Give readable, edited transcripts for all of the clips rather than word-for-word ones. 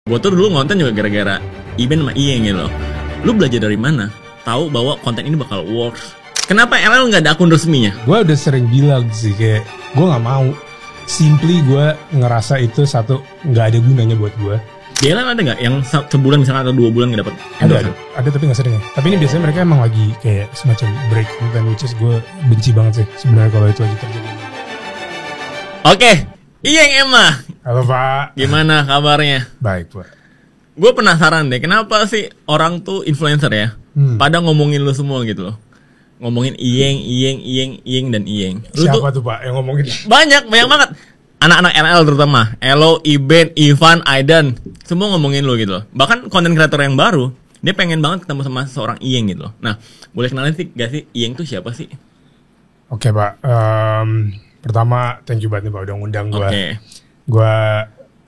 Gue tuh dulu ngonten juga gara-gara Iben sama Iyeng gitu loh. Lu belajar dari mana? Tahu bahwa konten ini bakal works. Kenapa LL nggak ada akun resminya? Gue udah sering bilang sih kayak gue nggak mau. Simply gue ngerasa itu satu nggak ada gunanya buat gue. Di LL ada nggak yang sebulan misalnya atau 2 bulan nggak dapat? Ada tapi nggak sering ya. Tapi ini biasanya mereka emang lagi kayak semacam break konten, which is gue benci banget sih sebenarnya kalau itu lagi terjadi. Oke, Iyeng Emma. Halo Pak. Gimana kabarnya? Baik Pak. Gue penasaran deh, kenapa sih orang tuh influencer ya, pada ngomongin lu semua gitu loh. Ngomongin Iyeng, dan Iyeng. Lu Siapa tuh Pak yang ngomongin? banyak banget. Anak-anak LL terutama. Elo, Iben, Ivan, Aidan. Semua ngomongin lu gitu loh. Bahkan konten kreator yang baru, dia pengen banget ketemu sama seorang Iyeng gitu loh. Nah, boleh kenalin sih gak sih Iyeng tuh siapa sih? Oke Pak. Pertama thank you banget nih Pak udah ngundang gue. Oke. Gue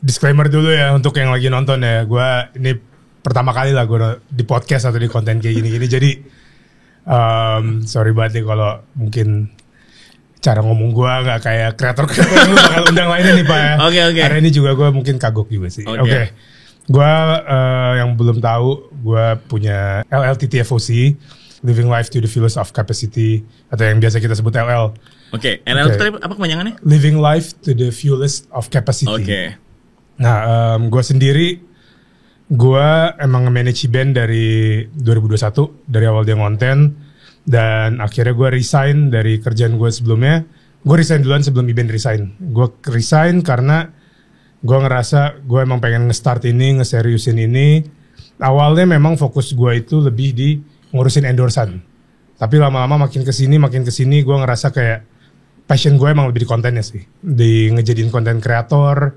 disclaimer dulu ya untuk yang lagi nonton ya. Gue ini pertama kali lah gue di podcast atau di konten kayak gini-gini. Jadi sorry banget nih kalau mungkin cara ngomong gue nggak kayak kreator-kreator yang lu bakal undang lainnya nih Pak ya. Oke. Karena ini juga gue mungkin kagok juga sih. Oke. Gue yang belum tahu, gue punya LLTTFOC, Living Life to the Fullest of Capacity, atau yang biasa kita sebut LL. Oke, LL itu apa kepanjangannya? Living Life to the Fullest of Capacity. Oke. Nah, gue sendiri, gue emang nge-manage band dari 2021, dari awal dia ngonten, dan akhirnya gue resign dari kerjaan gue sebelumnya. Gue resign duluan sebelum band resign. Gue resign karena gue ngerasa gue emang pengen nge-start ini, nge-seriusin ini. Awalnya memang fokus gue itu lebih di ngurusin endorsan. Tapi lama-lama makin kesini gue ngerasa kayak passion gue emang lebih di kontennya sih. Di ngejadiin konten kreator,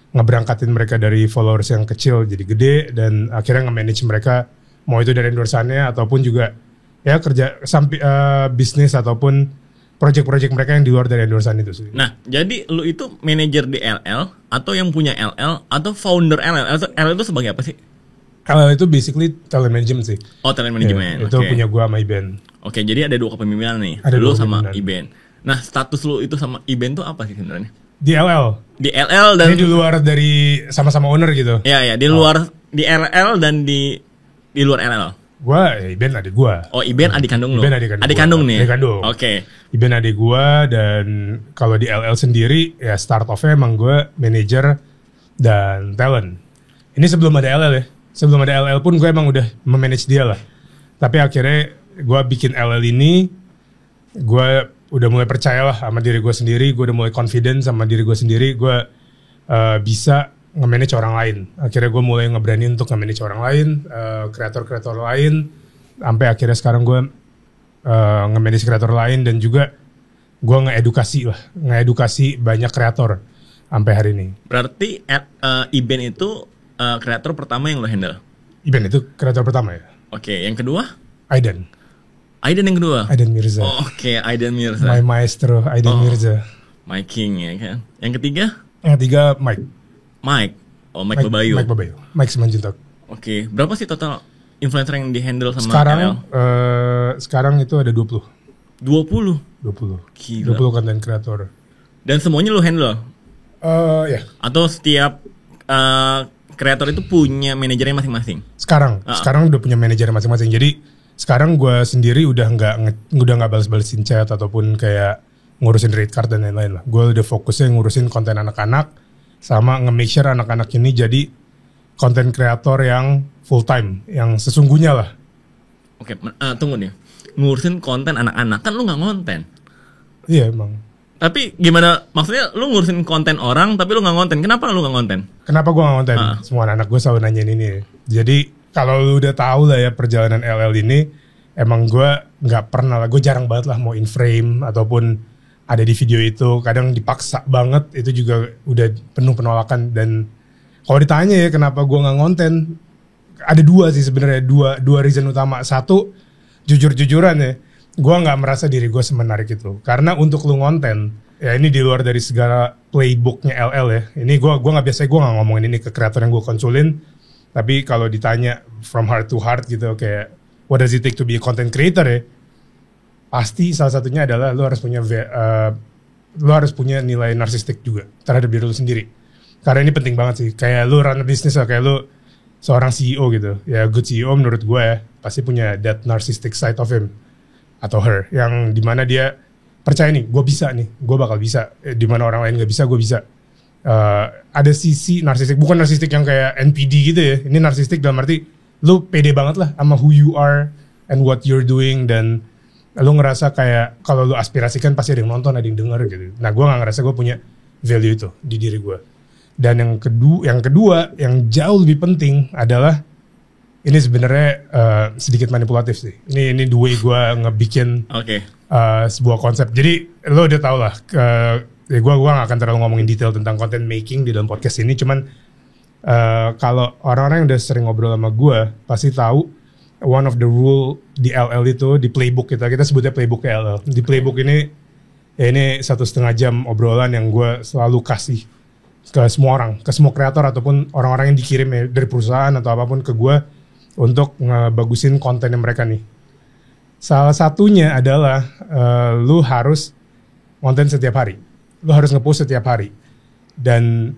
ngeberangkatin mereka dari followers yang kecil jadi gede, dan akhirnya nge-manage mereka, mau itu dari endorsannya ataupun juga ya kerja sampai bisnis ataupun project-project mereka yang di luar dari endorsan itu sih. Nah, jadi lu itu manajer di LL atau yang punya LL atau founder LL? LL itu sebagai apa sih? LL itu basically talent management sih. Oh, talent management. Itu punya gue sama Iben. Oke, jadi ada 2 kepemimpinan nih. Ada lu 2 sama kepemimpinan. Iben. Nah, status lu itu sama Iben tuh apa sih sebenarnya? Di LL. Di LL dan Ini di luar dari sama-sama owner gitu. Ya, di luar di LL dan di luar LL. Gue, Iben adik gue. Oh, Iben adik kandung lu. Iben adik kandung nih. Adik kandung. Oke. Iben adik gue, dan kalau di LL sendiri ya start off-nya emang gue manager dan talent. Ini sebelum ada LL ya. Sebelum ada LL pun gue emang udah memanage dia lah. Tapi akhirnya gue bikin LL ini, gue udah mulai percaya lah sama diri gue sendiri. Gue udah mulai confident sama diri gue sendiri. Gue bisa nge-manage orang lain. Akhirnya gue mulai ngeberani untuk nge-manage orang lain, kreator-kreator lain. Sampai akhirnya sekarang gue nge-manage kreator lain, dan juga gue nge-edukasi banyak kreator sampai hari ini. Berarti Iben itu kreator pertama yang lo handle? Iben itu kreator pertama ya. Oke, yang kedua? Aidan yang kedua? Aidan Mirza. Oh, oke, Aidan Mirza. My maestro, Aidan Mirza. My king ya kan. Yang ketiga? Yang ketiga Mike. Mike Babayu. Mike Simanjuntak. Oke, berapa sih total influencer yang di-handle sama sekarang, LL? Sekarang itu ada 20. 20? Gila. 20 konten kreator. Dan semuanya lu handle? Ya. Atau setiap kreator itu punya manajernya masing-masing? Sekarang udah punya manajer masing-masing. Jadi sekarang gue sendiri udah nggak balas-balesin chat ataupun kayak ngurusin rate card dan lain-lain lah. Gue udah fokusnya ngurusin konten anak-anak sama nge-make sure anak-anak ini jadi konten kreator yang full time, yang sesungguhnya lah. Oke, tunggu nih. Ngurusin konten anak-anak kan lu nggak ngonten? Iya emang. Tapi gimana? Maksudnya lu ngurusin konten orang tapi lu nggak ngonten? Kenapa lu nggak ngonten? Kenapa gue nggak ngonten? Semua anak gue selalu nanyain ini. Jadi kalau lu udah tahu lah ya perjalanan LL ini, emang gue nggak pernah lah. Gue jarang banget lah mau in frame ataupun ada di video itu. Kadang dipaksa banget. Itu juga udah penuh penolakan. Dan kalau ditanya ya kenapa gue nggak ngonten, ada 2 sih sebenarnya. Dua reason utama. Satu, jujur-jujuran ya, gue nggak merasa diri gue semenarik itu. Karena untuk lu ngonten, ya ini di luar dari segala playbooknya LL ya. Ini gue nggak biasa, gue nggak ngomongin ini ke kreator yang gue konsulin. Tapi kalau ditanya from heart to heart gitu, kayak what does it take to be a content creator ya, pasti salah satunya adalah lu harus punya nilai narsistik juga terhadap diri lu sendiri. Karena ini penting banget sih. Kayak lu run a business lah, kayak lu seorang CEO gitu. Ya good CEO menurut gue ya, pasti punya that narcissistic side of him atau her. Yang dimana dia percaya nih, gue bisa nih, gue bakal bisa. Dimana orang lain gak bisa, gue bisa. Ada sisi narsistik, bukan narsistik yang kayak NPD gitu ya. Ini narsistik dalam arti lu pede banget lah sama who you are and what you're doing, dan lu ngerasa kayak kalau lu aspirasikan pasti ada yang nonton, ada yang denger gitu. Nah gue gak ngerasa gue punya value itu di diri gue. Dan yang kedua yang jauh lebih penting adalah ini sebenarnya sedikit manipulatif sih. Ini the way gue ngebikin sebuah konsep. Jadi lo udah tau lah, gue gak akan terlalu ngomongin detail tentang content making di dalam podcast ini. Cuman kalau orang-orang yang udah sering ngobrol sama gue pasti tahu one of the rule di LL itu, di playbook kita sebutnya playbook LL. Di playbook ini 1,5 jam obrolan yang gue selalu kasih ke semua orang, ke semua kreator ataupun orang-orang yang dikirim ya, dari perusahaan atau apapun ke gue untuk ngebagusin kontennya mereka nih. Salah satunya adalah lu harus konten setiap hari, lu harus ngepost setiap hari. Dan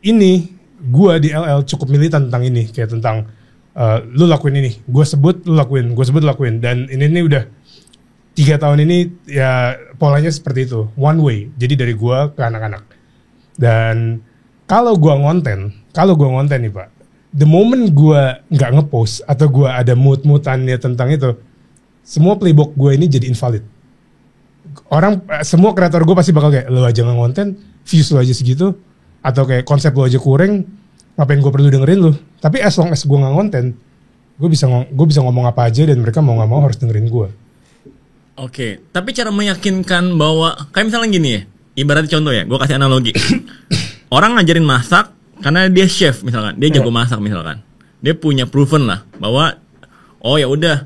ini gue di LL cukup militan tentang ini, kayak tentang lu lakuin ini, gue sebut lu lakuin, gue sebut lakuin. Dan ini udah 3 tahun ini ya polanya seperti itu, one way. Jadi dari gue ke anak-anak. Dan kalau gue ngonten nih Pak, the moment gue nggak ngepost atau gue ada mood-moodannya tentang itu, semua playbook gue ini jadi invalid. Semua kreator gue pasti bakal kayak, lo aja nggak ngonten, views lo aja segitu, atau kayak konsep lo aja kurang, ngapain gue perlu dengerin lo. Tapi as long as gue nggak ngonten, gue bisa ngomong apa aja dan mereka mau nggak mau harus dengerin gue. Oke, tapi cara meyakinkan bahwa kayak misalnya gini ya, ibarat contoh ya, gue kasih analogi. Orang ngajarin masak karena dia chef misalkan, dia jago masak misalkan, dia punya proven lah bahwa oh ya udah,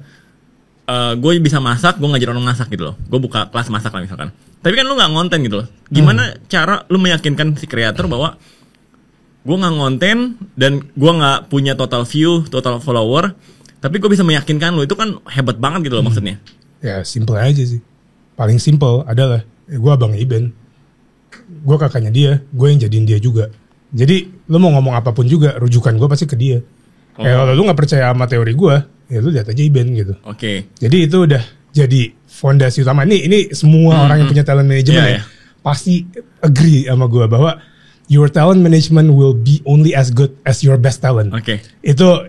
gue bisa masak, gue ngajarin orang masak gitu loh, gue buka kelas masak lah misalkan. Tapi kan lu nggak ngonten gitu loh. Gimana cara lu meyakinkan si kreator bahwa gue nggak ngonten dan gue nggak punya total view, total follower, tapi gue bisa meyakinkan lu, itu kan hebat banget gitu loh maksudnya. Ya simple aja sih. Paling simple adalah gue abang Iben, gue kakaknya dia, gue yang jadiin dia juga. Jadi lu mau ngomong apapun juga, rujukan gue pasti ke dia. Kalau lu nggak percaya sama teori gue, ya lu lihat aja Iben gitu. Jadi itu udah jadi fondasi utama. Ini semua orang yang punya talent management pasti agree sama gue bahwa your talent management will be only as good as your best talent. Itu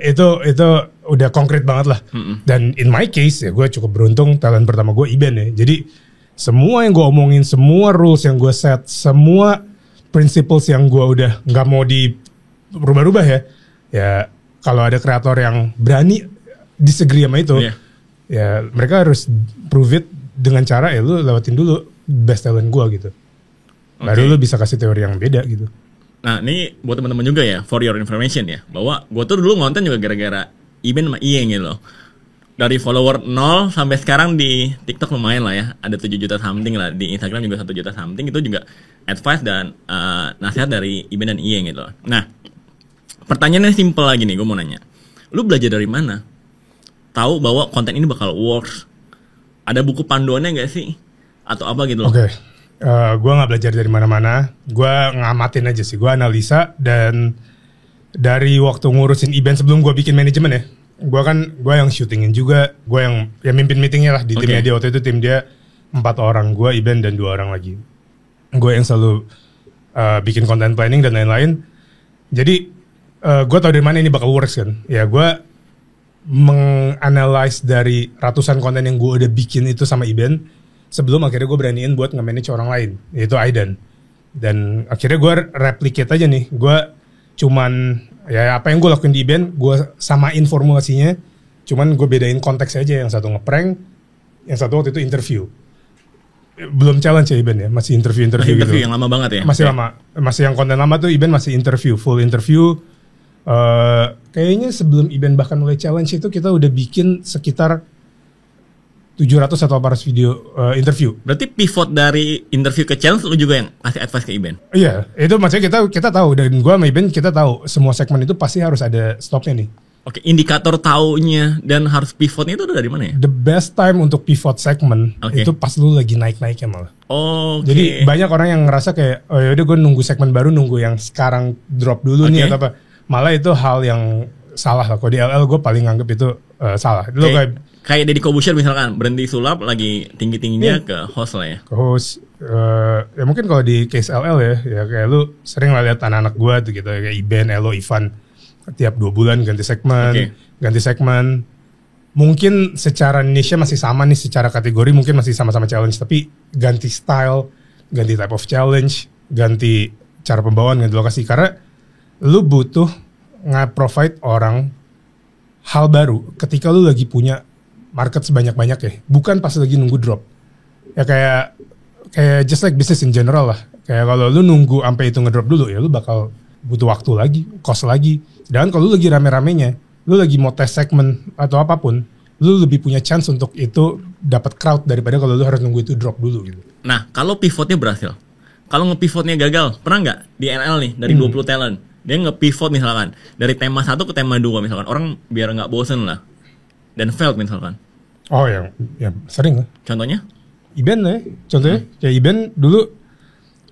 udah konkret banget lah. Dan in my case ya gue cukup beruntung, talent pertama gue Iben ya. Jadi semua yang gue omongin, semua rules yang gue set, semua principles yang gue udah nggak mau dirubah-rubah ya kalau ada kreator yang berani disagree sama itu, ya mereka harus prove it dengan cara ya lu lewatin dulu best talent gue gitu. Baru lu bisa kasih teori yang beda gitu. Nah ini buat teman-teman juga ya, for your information ya, bahwa gue tuh dulu ngonten juga gara-gara Iben sama Iyeng gitu loh. Dari follower 0 sampai sekarang di TikTok lumayan lah ya, ada 7 juta something lah, di Instagram juga 1 juta something. Itu juga advice dan nasihat dari Iben dan Iyeng gitu loh. Nah pertanyaannya simple lagi nih, gue mau nanya, lu belajar dari mana tahu bahwa konten ini bakal works? Ada buku panduannya gak sih atau apa gitu loh? Gue nggak belajar dari mana-mana, gue ngamatin aja sih, gue analisa. Dan dari waktu ngurusin event sebelum gue bikin manajemen ya, gue yang syutingin juga, gue yang mimpin meetingnya lah di timnya dia. Waktu itu tim dia 4 orang, gue event dan 2 orang lagi. Gue yang selalu bikin content planning dan lain-lain. Jadi gue tahu dari mana ini bakal works kan. Ya gue menganalyze dari ratusan konten yang gue udah bikin itu sama event, sebelum akhirnya gue beraniin buat nge-manage orang lain, yaitu Aidan. Dan akhirnya gue replicate aja nih. Gue cuman ya apa yang gue lakuin di event, gue samain formulasinya, cuman gue bedain konteks aja. Yang satu nge-prank, yang satu waktu itu interview. Belum challenge ya Iben ya, masih interview gitu. Interview yang lama banget ya? Masih lama, masih yang konten lama tuh Iben masih interview, full interview. Kayaknya sebelum Iben bahkan mulai challenge itu kita udah bikin sekitar 700 atau 800 video interview. Berarti pivot dari interview ke challenge lu juga yang kasih advice ke Iben? Iya, itu maksudnya kita tahu, dan gue sama Iben kita tahu semua segmen itu pasti harus ada stopnya nih. Oke, indikator taunya dan harus pivotnya itu dari mana ya? The best time untuk pivot segmen Oke. itu pas lu lagi naik-naiknya malah. Oke. Jadi banyak orang yang ngerasa kayak, oh yaudah gue nunggu segmen baru, nunggu yang sekarang drop dulu nih Oke. atau apa. Malah itu hal yang salah lah. Kalau di LL gue paling nganggep itu salah. Lu Kayak Deddy Corbuzier misalkan berhenti sulap lagi tinggi-tingginya ke host lah ya. host ya mungkin kalau di case LL ya kayak lu sering lah lihat anak-anak gue tuh gitu kayak Iben, Elo, Ivan tiap 2 bulan ganti segmen, Oke. ganti segmen. Mungkin secara niche masih sama nih, secara kategori mungkin masih sama-sama challenge, tapi ganti style, ganti type of challenge, ganti cara pembawaan, ganti lokasi. Karena lu butuh nge-provide orang hal baru ketika lu lagi punya market sebanyak-banyak ya, bukan pas lagi nunggu drop. Ya kayak just like business in general lah. Kayak kalau lu nunggu sampai itu ngedrop dulu ya lu bakal butuh waktu lagi, cost lagi. Sedangkan kalau lu lagi rame-ramenya, lu lagi mau tes segmen atau apapun, lu lebih punya chance untuk itu dapat crowd daripada kalau lu harus nunggu itu drop dulu gitu. Nah, kalau pivotnya berhasil. Kalau nge-pivotnya gagal, pernah nggak di NL nih dari 20 talent, dia nge-pivot misalkan dari tema 1 ke tema 2 misalkan, orang biar nggak bosen lah. Dan failed misalkan. Oh ya sering lah. Contohnya? Iben lah ya, contohnya. Kayak Iben dulu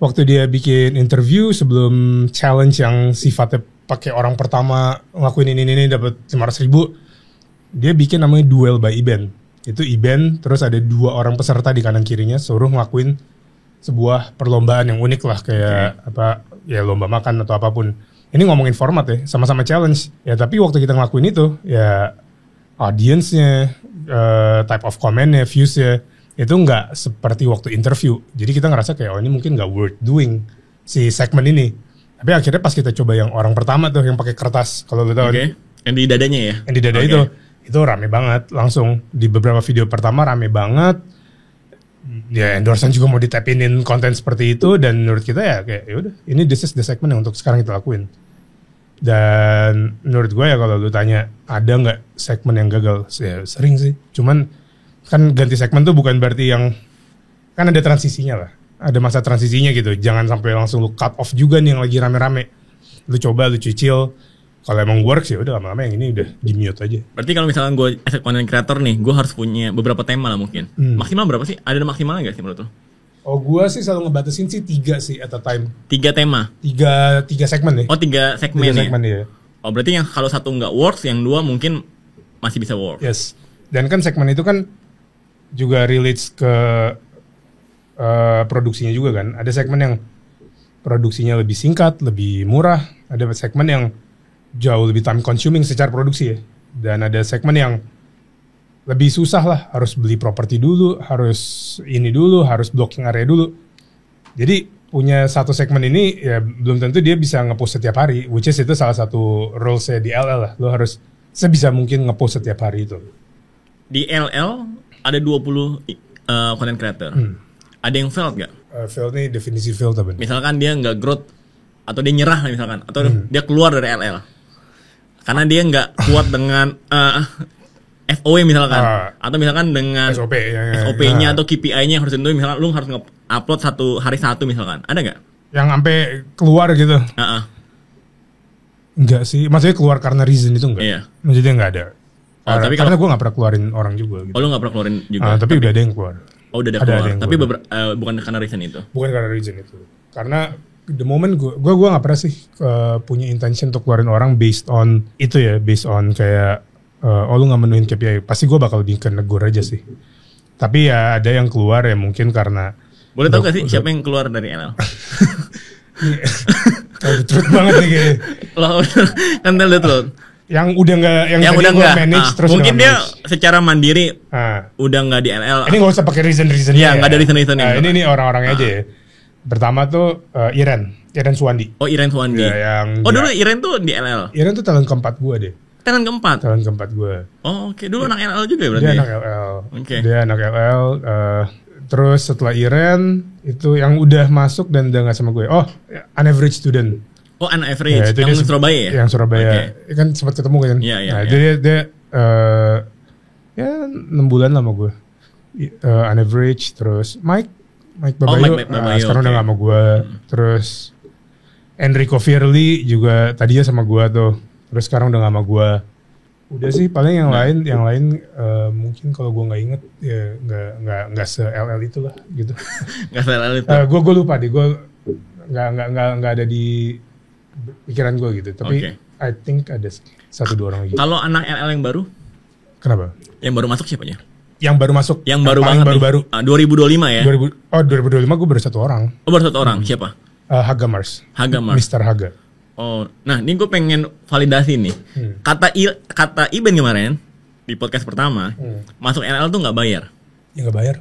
waktu dia bikin interview sebelum challenge yang sifatnya pakai orang pertama ngelakuin ini dapat 500.000, dia bikin namanya duel by Iben. Itu Iben terus ada 2 orang peserta di kanan kirinya suruh ngelakuin sebuah perlombaan yang unik lah kayak apa ya lomba makan atau apapun. Ini ngomongin format ya, sama-sama challenge. Ya tapi waktu kita ngelakuin itu ya audience-nya, type of comment-nya, views-nya itu nggak seperti waktu interview. Jadi kita ngerasa kayak oh ini mungkin nggak worth doing si segmen ini. Tapi akhirnya pas kita coba yang orang pertama tuh yang pakai kertas, kalau lu tahu, Oke. Yang di dadanya ya? yang di dada itu rame banget. Langsung di beberapa video pertama rame banget. Ya endorsean juga mau ditapinin konten seperti itu dan menurut kita ya kayak yaudah ini this is the segment yang untuk sekarang kita lakuin. Dan menurut gue ya kalau lu tanya ada nggak segmen yang gagal, ya sering sih. Cuman kan ganti segmen tuh bukan berarti yang kan ada transisinya lah. Ada masa transisinya gitu. Jangan sampai langsung lu cut off juga nih yang lagi rame-rame. Lu coba, lu cicil. Kalau emang works ya udah lama-lama yang ini udah di mute aja. Berarti kalau misalkan gue as a content creator nih, gue harus punya beberapa tema lah mungkin. Maksimal berapa sih? Ada maksimalnya nggak sih menurut lo? Oh gue sih selalu ngebatasin sih 3 sih at a time. 3 tema? 3 segmen nih. Oh 3 segmen 3 ya? segmen ya. Oh berarti yang kalau satu nggak works, yang 2 mungkin masih bisa work. Yes. Dan kan segmen itu kan juga relates ke produksinya juga kan. Ada segmen yang produksinya lebih singkat, lebih murah. Ada segmen yang jauh lebih time consuming secara produksi ya. Dan ada segmen yang lebih susah lah. Harus beli properti dulu, harus ini dulu, harus blocking area dulu. Jadi punya satu segmen ini ya belum tentu dia bisa ngepost setiap hari. Which is itu salah satu rules-nya di LL lah. Lo harus sebisa mungkin ngepost setiap hari itu. Di LL ada 20 content creator. Ada yang failed nggak? Fail nih definisi fail tapi. Misalkan dia nggak growth atau dia nyerah lah misalkan, atau dia keluar dari LL karena dia nggak kuat dengan FOE misalkan, atau misalkan dengan SOP SOP-nya atau KPI-nya yang harus tentu, misalkan lu harus nge-upload hari satu misalkan, ada nggak? Yang sampai keluar gitu. Enggak sih, maksudnya keluar karena reason itu enggak. Iya. Maksudnya enggak ada. Tapi karena gue nggak pernah keluarin orang juga gitu. Oh lu nggak pernah keluarin juga? Tapi udah ada yang keluar. Oh udah ada keluar, tapi bukan karena reason itu? Bukan karena reason itu. Karena the moment gue nggak pernah sih punya intention untuk keluarin orang based on itu ya, based on kayak oh lu nggak menuhin KPI, pasti gue bakal lebih ke negur aja sih. Tapi ya ada yang keluar ya mungkin karena. Boleh tahu gak sih siapa yang keluar dari NL? Tell the truth banget nih kayaknya. Loh, kan tell the truth. Yang udah nggak, yang udah nggak manage terus mungkin dia secara mandiri udah nggak di NL. Ini nggak usah pakai reason ya nggak ada reason ini orang-orangnya aja ya. Pertama tuh Iren Suwandi. Oh Iren Suwandi ya, dulu Iren tuh di NL. Iren tuh talent keempat gue deh. Talent keempat gue. Oh oke. Dulu anak NL juga ya berarti. Dia anak LL. Oke. Dia anak LL. Terus setelah Iren itu yang udah masuk dan udah nggak sama gue. Oh, an average student. Oh, an average. Ya, yang Surabaya ya? Yang Surabaya. Okay. Kan sempat ketemu kan. Iya. Nah, dia ya 6 bulan lah sama gue. An average. Terus Mike Babayo. Sekarang udah gak sama gue. Terus Enrico Firli juga tadinya sama gue tuh. Terus sekarang udah gak sama gue. Udah sih paling yang lain mungkin kalau gue nggak inget ya nggak se LL itulah gitu. Nggak salah itu. Gue lupa deh, gue nggak ada di pikiran gue gitu. Tapi Oke. I think ada 1-2 orang lagi. Kalau anak LL yang baru, Kenapa? yang baru masuk siapanya? Yang baru masuk, Yang baru paling banget baru-baru. nih. 2025 ya. 2025 gue baru 1 orang. Oh, baru 1 orang. Siapa? Haga Mars. Haga Mars. Mr. Haga. Oh, nah ini gue pengen validasi nih. Kata Iben kemarin di podcast pertama, masuk LL tuh nggak bayar. Ya nggak bayar.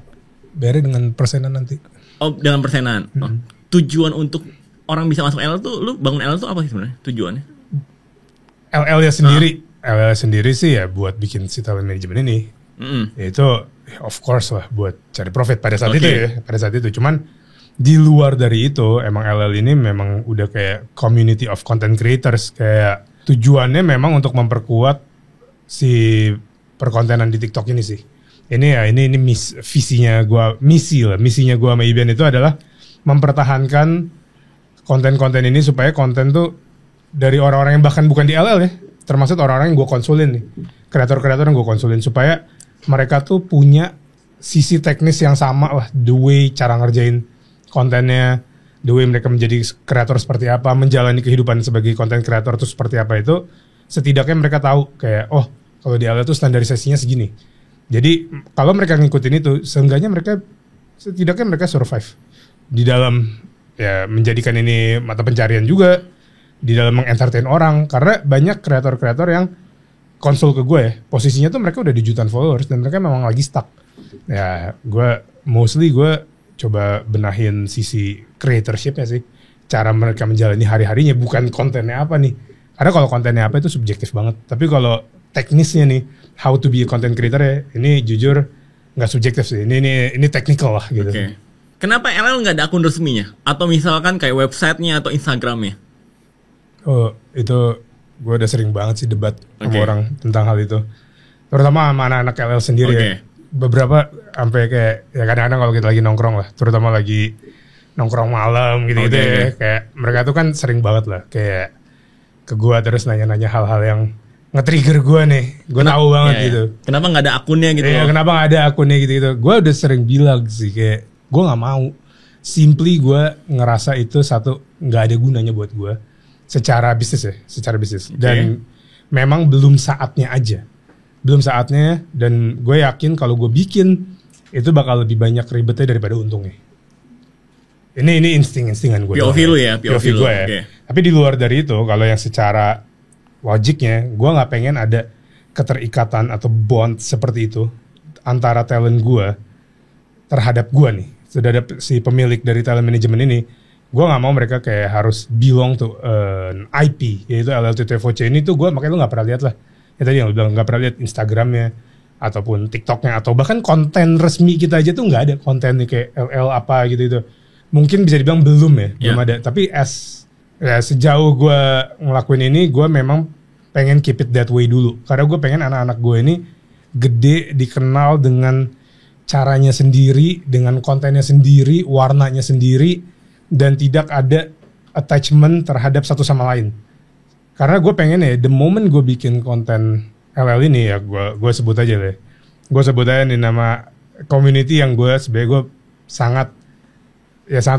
Bayarnya dengan persenan nanti. Oh, dengan persenan. Oh, tujuan untuk orang bisa masuk LL tuh, lu bangun LL tuh apa sih sebenarnya tujuannya? LL ya sendiri. LL sendiri sih ya buat bikin si talent management ini. Ya itu of course lah buat cari profit pada saat itu ya. Pada saat itu. Cuman di luar dari itu emang LL ini memang udah kayak community of content creators. Kayak tujuannya memang untuk memperkuat si perkontenan di TikTok ini sih. Ini visinya gua sama Iben itu adalah mempertahankan konten-konten ini supaya konten tuh dari orang-orang yang bahkan bukan di LL ya, termasuk orang-orang yang gue konsulin nih, kreator-kreator yang gue konsulin supaya mereka tuh punya sisi teknis yang sama lah, the way cara ngerjain kontennya, the way mereka menjadi kreator seperti apa, menjalani kehidupan sebagai konten kreator tuh seperti apa itu, setidaknya mereka tahu kayak kalau di LL tuh standarisasinya segini. Jadi kalau mereka ngikutin itu, seenggaknya setidaknya mereka survive di dalam ya menjadikan ini mata pencarian juga, di dalam mengentertain orang. Karena banyak kreator-kreator yang konsul ke gue ya, posisinya tuh mereka udah di jutaan followers dan mereka memang lagi stuck. Ya gue coba benahin sisi creatorship-nya sih, cara mereka menjalani hari-harinya, bukan kontennya apa nih. Karena kalau kontennya apa itu subjektif banget. Tapi kalau teknisnya nih, how to be a content creator ya, ini jujur nggak subjektif sih. Ini technical lah gitu. Oke. Kenapa LL nggak ada akun resminya? Atau misalkan kayak websitenya atau Instagramnya? Oh, itu gue udah sering banget sih debat sama orang tentang hal itu. Terutama sama anak-anak LL sendiri ya. Beberapa sampai kayak ya kadang-kadang kalau kita lagi nongkrong lah, terutama lagi nongkrong malam gitu-gitu ya. Kayak mereka tuh kan sering banget lah kayak ke gue terus nanya-nanya hal-hal yang nge-trigger gue nih. Gue tahu banget gitu. Kenapa nggak ada akunnya gitu? Iya, kenapa nggak ada akunnya gitu-gitu. Gue udah sering bilang sih kayak gue nggak mau. Simply gue ngerasa itu satu nggak ada gunanya buat gue secara bisnis ya, secara bisnis. Dan memang belum saatnya aja. Belum saatnya, dan gue yakin kalau gue bikin itu bakal lebih banyak ribetnya daripada untungnya. Ini instingan gue. POV lu ya, POV gue ya. Tapi di luar dari itu, kalau yang secara logiknya, gue nggak pengen ada keterikatan atau bond seperti itu antara talent gue terhadap gue nih, terhadap si pemilik dari talent management ini. Gue nggak mau mereka kayak harus belong to an IP, yaitu LL2TVOC ini tuh gue makanya lu nggak pernah lihat lah. Ya tadi yang lu bilang nggak pernah lihat Instagramnya ataupun TikToknya atau bahkan konten resmi kita aja tuh nggak ada kontennya kayak LL apa gitu. Mungkin bisa dibilang belum belum ada. Tapi sejauh gue ngelakuin ini, gue memang pengen keep it that way dulu. Karena gue pengen anak-anak gue ini gede dikenal dengan caranya sendiri, dengan kontennya sendiri, warnanya sendiri, dan tidak ada attachment terhadap satu sama lain. Karena gue pengen ya, the moment gue bikin konten LL ini ya, gue sebut aja deh. Gue sebut aja nih nama community yang sebenarnya gue sangat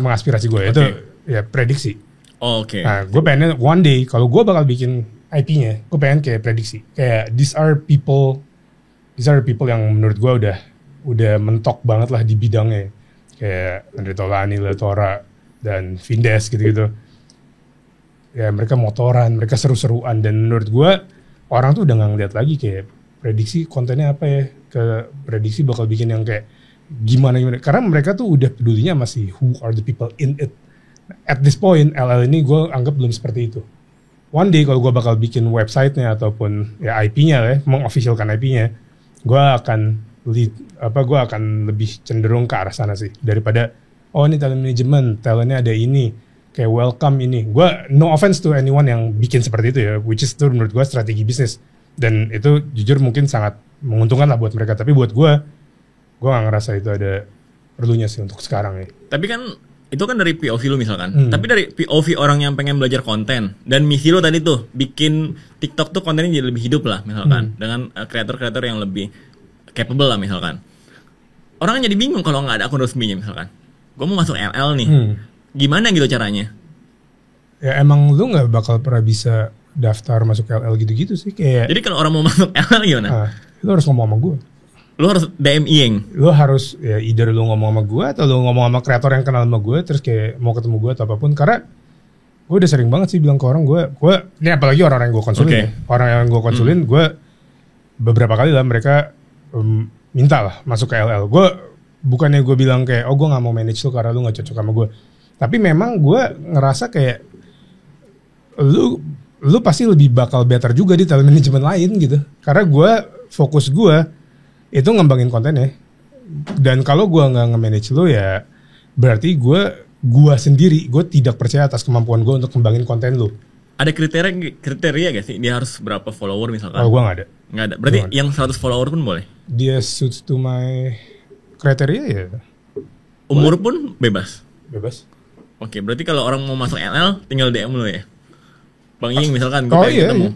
mengaspirasi gue. Itu ya prediksi. Nah, gue pengen one day kalau gue bakal bikin IP-nya, gue pengen kayak prediksi. Kayak these are people yang menurut gue udah mentok banget lah di bidangnya. Kayak Andre Taulany, Letora, dan Vindes gitu-gitu. Ya mereka motoran, mereka seru-seruan, dan menurut gue orang tuh udah gak ngeliat lagi kayak prediksi kontennya apa ya, ke prediksi bakal bikin yang kayak gimana, karena mereka tuh udah pedulinya masih who are the people in it. At this point LL ini gue anggap belum seperti itu. One day kalau gue bakal bikin websitenya ataupun ya IP-nya ya, mengofficialkan IP-nya, gue akan lebih cenderung ke arah sana sih, daripada ini talent management, talentnya ada ini, kayak welcome ini. Gue no offense to anyone yang bikin seperti itu ya, which is itu menurut gue strategi bisnis, dan itu jujur mungkin sangat menguntungkan lah buat mereka. Tapi buat gue gak ngerasa itu ada perlunya sih untuk sekarang ya. Tapi kan itu kan dari POV lu misalkan. Tapi dari POV orang yang pengen belajar konten dan misi lu tadi tuh bikin TikTok tuh kontennya jadi lebih hidup lah misalkan dengan kreator-kreator yang lebih capable lah misalkan. Orang jadi bingung kalau nggak ada akun resminya misalkan. Gue mau masuk LL nih. Gimana gitu caranya? Ya emang lu nggak bakal pernah bisa daftar masuk LL gitu-gitu sih kayak. Jadi kalau orang mau masuk LL gimana? Lu harus ngomong sama gue. Lu harus DM Iyeng. Lu harus ya either lu ngomong sama gue atau lu ngomong sama kreator yang kenal sama gue terus kayak mau ketemu gue atau apapun karena gue udah sering banget sih bilang ke orang gue ini apalagi orang yang gue konsulin ya. Orang yang gue konsulin gue beberapa kali lah mereka minta lah masuk ke LL. Gue bukannya gue bilang kayak gue nggak mau manage lu karena lu nggak cocok sama gue. Tapi memang gue ngerasa kayak lu pasti lebih bakal better juga di talent management lain gitu. Karena fokus gue itu ngembangin kontennya. Dan kalau gue nggak nge-manage lu ya berarti gue sendiri gue tidak percaya atas kemampuan gue untuk ngembangin konten lu. Ada kriteria gak sih? Dia harus berapa follower misalkan? Oh gue nggak ada. Nggak ada. Berarti yang 100 follower pun boleh? Dia suits to my kriteria ya. Umur pun bebas? Bebas. Oke, berarti kalau orang mau masuk LL tinggal DM lu ya? Bang Iyeng misalkan gue iya, ketemu.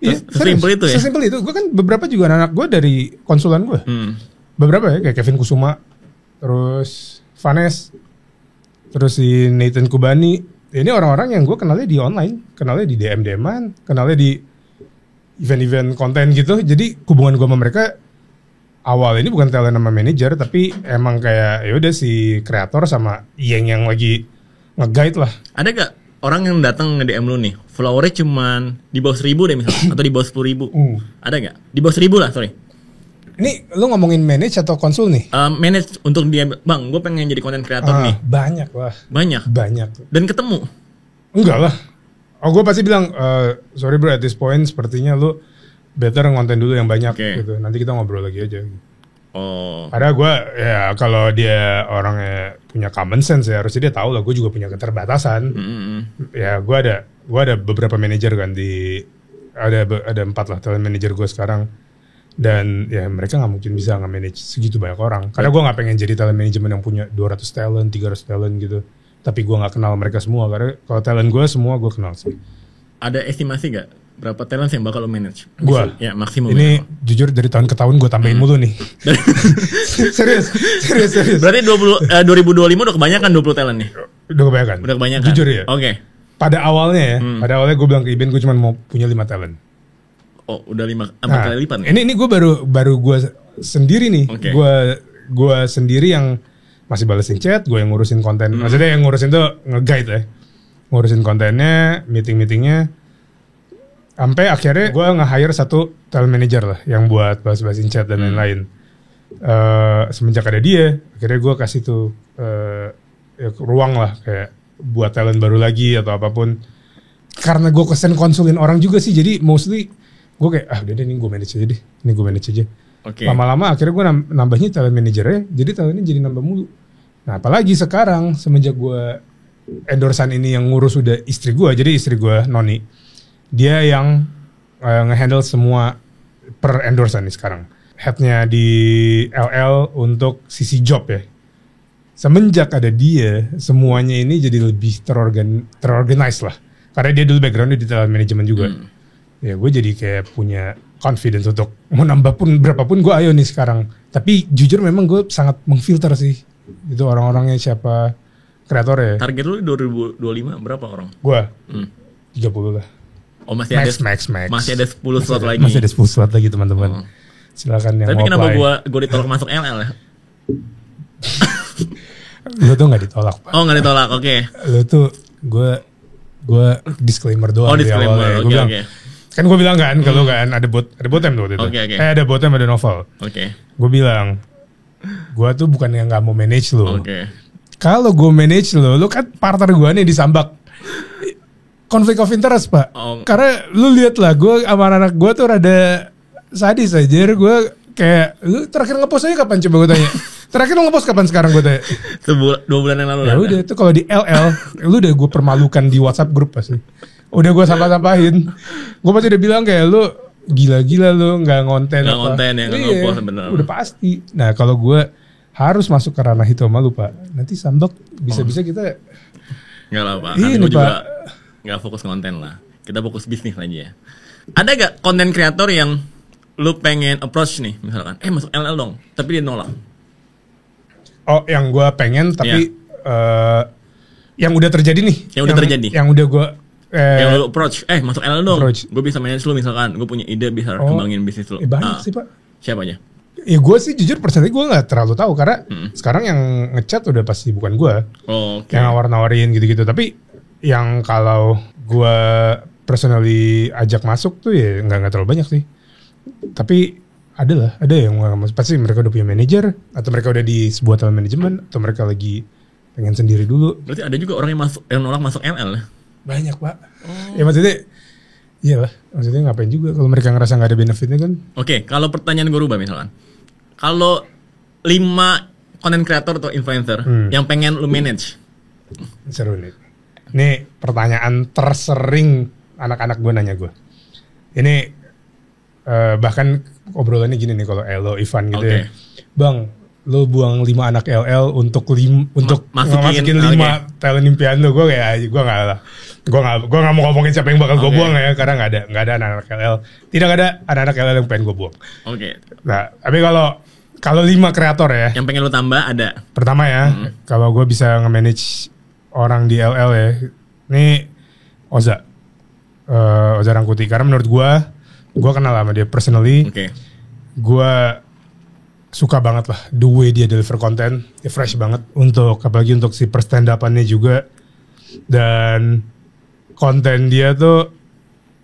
Iya, sesimpel itu ya? Sesimpel itu. Gue kan beberapa juga anak gue dari konsulan gue. Beberapa ya, kayak Kevin Kusuma, terus Vanes, terus si Nathan Kubani. Ini orang-orang yang gue kenalnya di online, kenalnya di DM-an, kenalnya di event-event konten gitu. Jadi hubungan gue sama mereka awal ini bukan talent sama manager, tapi emang kayak yaudah si kreator sama Iyeng yang lagi nge-guide lah. Ada gak orang yang datang nge-DM lu nih, followernya cuman di bawah 1.000 deh misalnya, atau di bawah 10.000? Ada gak? Di bawah 1.000 lah, sorry. Ini lu ngomongin manage atau konsul nih? Manage untuk dia, bang, gue pengen jadi content creator nih. Banyak lah. Banyak. Dan ketemu? Enggak lah. Oh gue pasti bilang, sorry bro at this point sepertinya lu better ngonten dulu yang banyak gitu. Nanti kita ngobrol lagi aja. Oh. Karena gue ya kalau dia orangnya punya common sense ya harusnya dia tahu lah. Gue juga punya keterbatasan. Ya gue ada beberapa manajer kan ada 4 lah talent manager gue sekarang. Dan ya mereka nggak mungkin bisa nge-manage segitu banyak orang. Karena gue nggak pengen jadi talent management yang punya 200 talent, 300 talent gitu. Tapi gue nggak kenal mereka semua. Karena kalau talent gue semua gue kenal sih. Ada estimasi gak berapa talent yang bakal lo manage? Gue? Ya maksimum. Ini jujur dari tahun ke tahun gue tambahin mulu nih. serius. Berarti 2025 udah kebanyakan 20 talent nih? Udah kebanyakan. Jujur ya. Oke. Pada awalnya gue bilang ke Iben gue cuma mau punya 5 talent. Oh udah 4 kali lipat nih? Ini gue baru gue sendiri nih. Gue sendiri yang masih balesin chat, gue yang ngurusin konten. Maksudnya yang ngurusin tuh nge-guide ya. Ngurusin kontennya, meeting-meetingnya. Sampai akhirnya gue nge-hire 1 talent manager lah yang buat balas-balasin chat dan lain-lain. Semenjak ada dia, akhirnya gue kasih tuh ruang lah kayak buat talent baru lagi atau apapun. Karena gue kesen konsulin orang juga sih, jadi mostly gue kayak udah deh ini gue manage aja. Lama-lama akhirnya gue nambahnya talent managernya, jadi talentnya jadi nambah mulu. Nah apalagi sekarang semenjak gue endorsean ini yang ngurus udah istri gue, jadi istri gue Noni, dia yang ngehandle semua per endorsean nih sekarang. Headnya di LL untuk sisi job ya. Semenjak ada dia, semuanya ini jadi lebih terorganize lah. Karena dia dulu backgroundnya di talent management juga. Ya gue jadi kayak punya confidence untuk mau nambah pun berapapun gue ayo nih sekarang. Tapi jujur memang gue sangat mengfilter sih itu orang-orangnya siapa kreator ya. Target lu 2025 berapa orang? Gue 30 lah. Oh masih max. Masih ada 10 slot lagi. Masih ada 10 slot lagi teman-teman. Silakan yang tapi mau apply. Tapi kenapa gue ditolak masuk LL ya? Lu tuh gak ditolak Pak. Oh gak ditolak, oke. Lu tuh gue disclaimer doang di awalnya. Gue bilang kan gue bilang kan kalau kan ada botem tuh waktu itu. Ada botem ada novel. Gue bilang gue tuh bukan yang nggak mau manage lo. Kalau gue manage lo kan partner gue nih disambak konflik of interest Pak. Karena lu lihat lah gue sama anak gue tuh rada sadis aja. Gue kayak lu terakhir ngepost aja kapan coba gue tanya. Terakhir lu ngepost kapan sekarang gue tanya? 2 bulan yang lalu lah. Ya udah itu kalau di LL lu udah gue permalukan di WhatsApp grup pasti. Udah gue sampah-sampahin. Gue pasti udah bilang kayak lu gila-gila lu gak ngonten. Gak ngonten ya, gak ngepost bener. Udah pasti. Nah kalau gue harus masuk ke ranah itu sama lu Pak. Nanti Sambok bisa-bisa kita Enggak lah Pak, ini gue Pak. juga gak fokus konten lah. Kita fokus bisnis aja ya. Ada gak konten kreator yang lu pengen approach nih, misalkan, masuk LL dong, tapi dia nolak? Oh, yang gue pengen tapi yang udah terjadi nih. Yang udah terjadi. Yang udah gue yang lu approach, masuk LL dong. Approach. Gue bisa manage lu misalkan, gue punya ide bisa kembangin bisnis lu. Banyak sih Pak. Siapa aja? Ya gue sih jujur personally gue gak terlalu tahu karena sekarang yang ngechat udah pasti bukan gue. Oke. Yang nawar-nawarin gitu-gitu. Tapi yang kalau gue personally ajak masuk tuh ya nggak terlalu banyak sih. Tapi ada yang pasti mereka udah punya manajer atau mereka udah di sebuah talent management atau mereka lagi pengen sendiri dulu. Berarti ada juga orang yang nolak masuk LL ya? Banyak Pak. Ya maksudnya iya lah. Maksudnya ngapain juga kalau mereka ngerasa nggak ada benefitnya kan? Oke, kalau pertanyaan gue rubah misalkan. Kalau 5 content creator atau influencer yang pengen lu manage. Seru nih. Ini pertanyaan tersering anak-anak gue nanya gue. Ini bahkan obrolannya gini nih kalau Elo, Ivan gitu ya. Bang, lo buang 5 anak LL untuk masukin 5 talent impian lo. Gue kayak gue nggak mau ngomongin siapa yang bakal gue buang ya karena nggak ada anak-anak LL. Tidak ada anak-anak LL yang pengen gue buang. Oke. Nah, tapi kalau 5 kreator ya. Yang pengen lo tambah ada. Pertama ya, kalau gue bisa nge-manage orang di LL ya, ini Oza Rangkuti. Karena menurut gue kenal sama dia personally. Oke. Gue suka banget lah the way dia deliver konten, dia fresh banget apalagi untuk si stand up-annya juga, dan konten dia tuh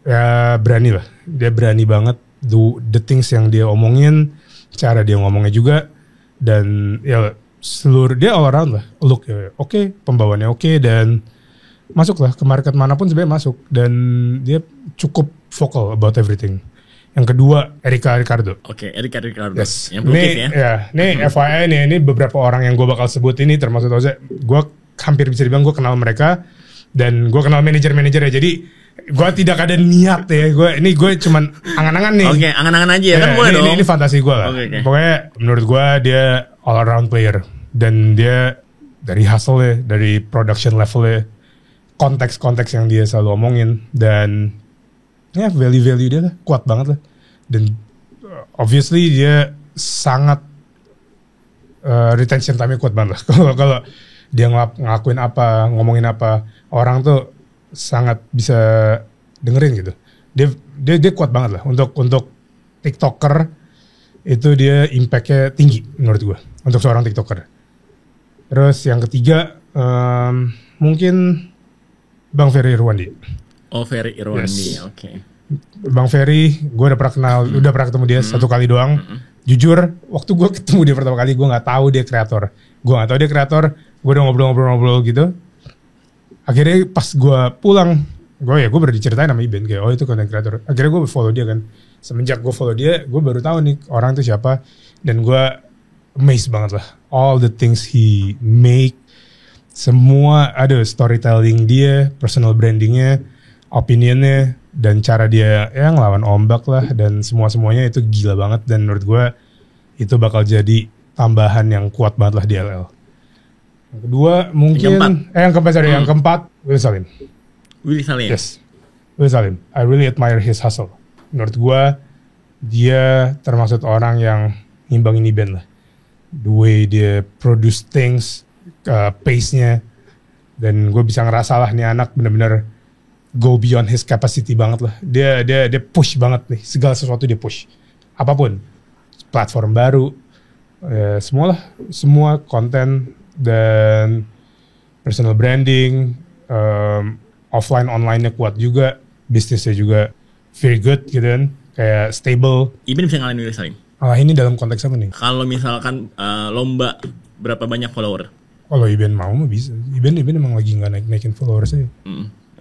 ya berani lah, dia berani banget the things yang dia omongin, cara dia ngomongnya juga, dan ya seluruh dia all around lah, look ya, oke, pembawaannya oke, dan masuklah ke market manapun sebenarnya masuk, dan dia cukup vocal about everything. Yang kedua, Erika Ricardo. Oke, Erika Ricardo. Yes. Yang pelukis ya. Ya, ini FYI nih, ini beberapa orang yang gue bakal sebut ini termasuk Oza. Gue hampir bisa dibilang gue kenal mereka dan gue kenal manajer-manajernya. Jadi gue tidak ada niat ya. Gue cuman angan-angan nih. Oke, angan-angan aja ya, kan boleh dong. Ini fantasi gue lah. Okay. Pokoknya menurut gue dia all around player, dan dia dari hustle-nya, dari production level-nya, konteks-konteks yang dia selalu omongin, dan ya value-value dia lah kuat banget lah, dan obviously dia sangat retention time-nya kuat banget lah. Kalau dia ngelakuin apa, ngomongin apa, orang tuh sangat bisa dengerin gitu. Dia kuat banget lah untuk TikToker, itu dia impact-nya tinggi menurut gue untuk seorang TikToker. Terus yang ketiga mungkin Bang Ferry Irwandi. Oh, Ferry Irwandi, Yes. Oke. Bang Ferry, gue udah pernah ketemu dia satu kali doang. Jujur, waktu gue ketemu dia pertama kali, gue nggak tahu dia kreator. Gue udah ngobrol-ngobrol gitu. Akhirnya pas gue pulang, gue baru diceritain sama Iben kayak, oh itu content creator. Akhirnya gue follow dia kan. Semenjak gue follow dia, gue baru tahu nih orang itu siapa, dan gue amazed banget lah. All the things he make, semua ada storytelling dia, personal brandingnya, opinionnya, dan cara dia yang ngelawan ombak lah, dan semuanya itu gila banget, dan menurut gue itu bakal jadi tambahan yang kuat banget lah di LL. Yang kedua mungkin yang keempat Willy Salim. Willy Salim. Yes, Willy Salim. I really admire his hustle. Menurut gue dia termasuk orang yang ngimbangin event lah. The way dia produce things, pace-nya, dan gue bisa ngerasa lah nih anak bener-bener go beyond his capacity banget lah. Dia push banget nih, segala sesuatu dia push. Apapun, platform baru, semua konten dan personal branding, offline online-nya kuat juga, bisnisnya juga very good gitu kan, kayak stable. Iben bisa ngalahin Willy Salim. Ini dalam konteks apa nih? Kalau misalkan lomba berapa banyak follower? Kalau Iben mau mah bisa. Iben emang lagi nggak naikin followers aja.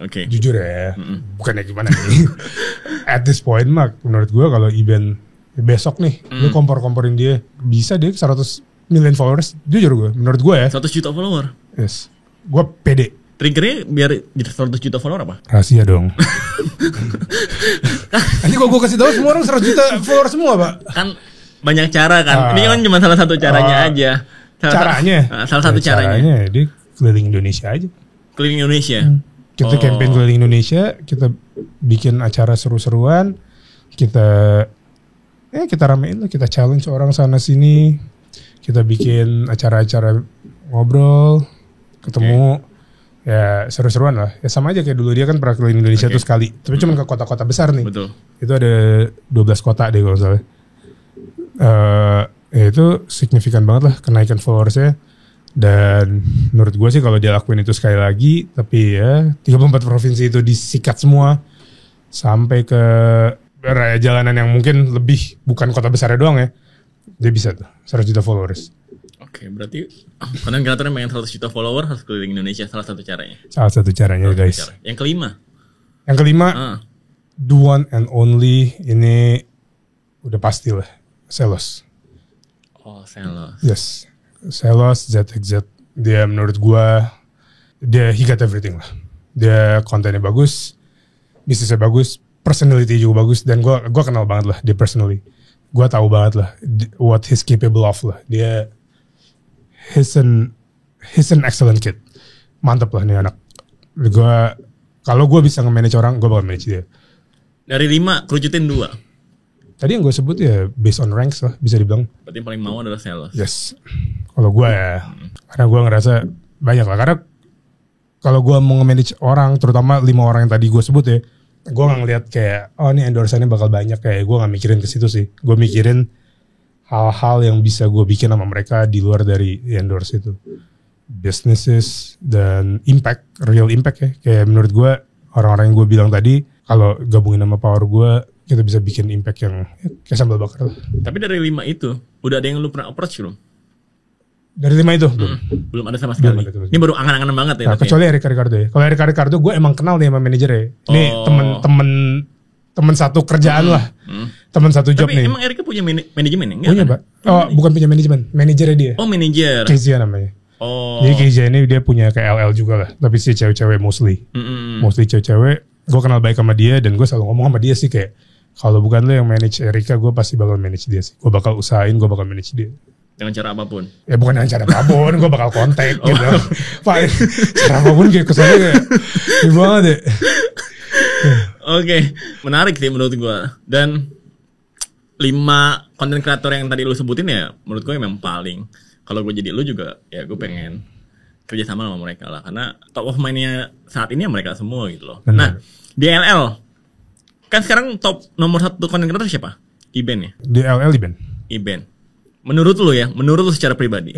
Oke. Jujur ya, bukannya gimana nih. At this point mah, menurut gue kalau Iben besok nih, lu kompor-komporin dia, bisa dia 100 million followers. Jujur gue, menurut gue ya. 100 juta follower? Yes. Gue pede. Triggernya biar jadi 100 juta follower apa? Rahasia dong. Nanti kalau gue kasih tahu semua orang 100 juta follower semua, Pak. Kan banyak cara kan. Ini kan cuma salah satu caranya aja. Caranya? Salah satu caranya. Dia keliling Indonesia aja. Keliling Indonesia. Kita campaign keliling Indonesia, kita bikin acara seru-seruan, kita ramein lah, kita challenge orang sana sini, kita bikin acara-acara ngobrol, ketemu, ya seru-seruan lah. Ya sama aja kayak dulu dia kan pernah keliling Indonesia tuh sekali, tapi cuma ke kota-kota besar nih. Betul. Itu ada 12 kota deh kalau salah. Ya itu signifikan banget lah kenaikan followersnya. Dan menurut gue sih kalau dia lakuin itu sekali lagi, tapi ya 34 provinsi itu disikat semua sampai ke raya jalanan yang mungkin lebih bukan kota besarnya doang ya, dia bisa tuh 100 juta followers. Oke, berarti konten kreator yang pengen 100 juta follower harus keliling Indonesia, salah satu caranya. Salah satu caranya guys. Yang kelima, the one and only, ini udah pasti lah, Selos. Oh, Selos. Yes. Selos, ZXZ, dia menurut gua he got everything lah. Dia kontennya bagus, bisnisnya bagus, personality juga bagus, dan gua kenal banget lah dia personally. Gua tahu banget lah what he's capable of lah. He's an excellent kid. Mantap lah nih anak. Kalau gua bisa nge-manage orang, gua bakal manage dia. Dari 5 kerucutin 2. Tadi yang gue sebut ya based on ranks lah, bisa dibilang. Berarti yang paling mau adalah Selos. Yes. Kalau gue ya, karena gue ngerasa banyak lah. Karena kalau gue mau nge-manage orang, terutama 5 orang yang tadi gue sebut ya, gue gak ngeliat kayak, oh ini endorsannya bakal banyak, kayak gue gak mikirin ke situ sih. Gue mikirin hal-hal yang bisa gue bikin sama mereka di luar dari endorse itu. Businesses dan impact, real impact ya. Kayak menurut gue, orang-orang yang gue bilang tadi, kalau gabungin sama power gue, kita bisa bikin impact yang kayak sambal bakar lah. Tapi dari 5 itu, udah ada yang lu pernah approach belum? Dari 5 itu? Belum ada sama sekali. Ini baru angan-anganan banget ya. Nah, kecuali Erika Ricardo ya. Kalau Erika Ricardo gue emang kenal nih sama manajernya. Ini temen satu kerjaan lah. Temen satu job nih. Tapi emang Erika punya manajemen ya? Punya Pak. Oh bukan punya manajemen, manajernya dia. Oh manajer. Kezia namanya. Jadi Kezia ini dia punya kayak LL juga lah. Tapi sih cewek-cewek mostly. Mostly cewek-cewek. Gue kenal baik sama dia dan gue selalu ngomong sama dia sih kayak, kalau bukan lo yang manage Erika, gue pasti bakal manage dia sih. Gue bakal usahain, gue bakal manage dia. Dengan cara apapun? Ya bukan dengan cara apapun, gue bakal kontak gitu. Pak, cara apapun kayak kesannya kayak gimana deh. Oke, menarik sih menurut gue. Dan 5 konten kreator yang tadi lu sebutin ya, menurut gue memang paling. Kalau gue jadi lu juga, ya gue pengen kerja sama mereka lah. Karena top of mind-nya saat ini ya mereka semua gitu loh. Benar. Nah, di LL, kan sekarang top nomor 1 konten kreator siapa? Iben ya? Di LL Iben. Menurut lu secara pribadi,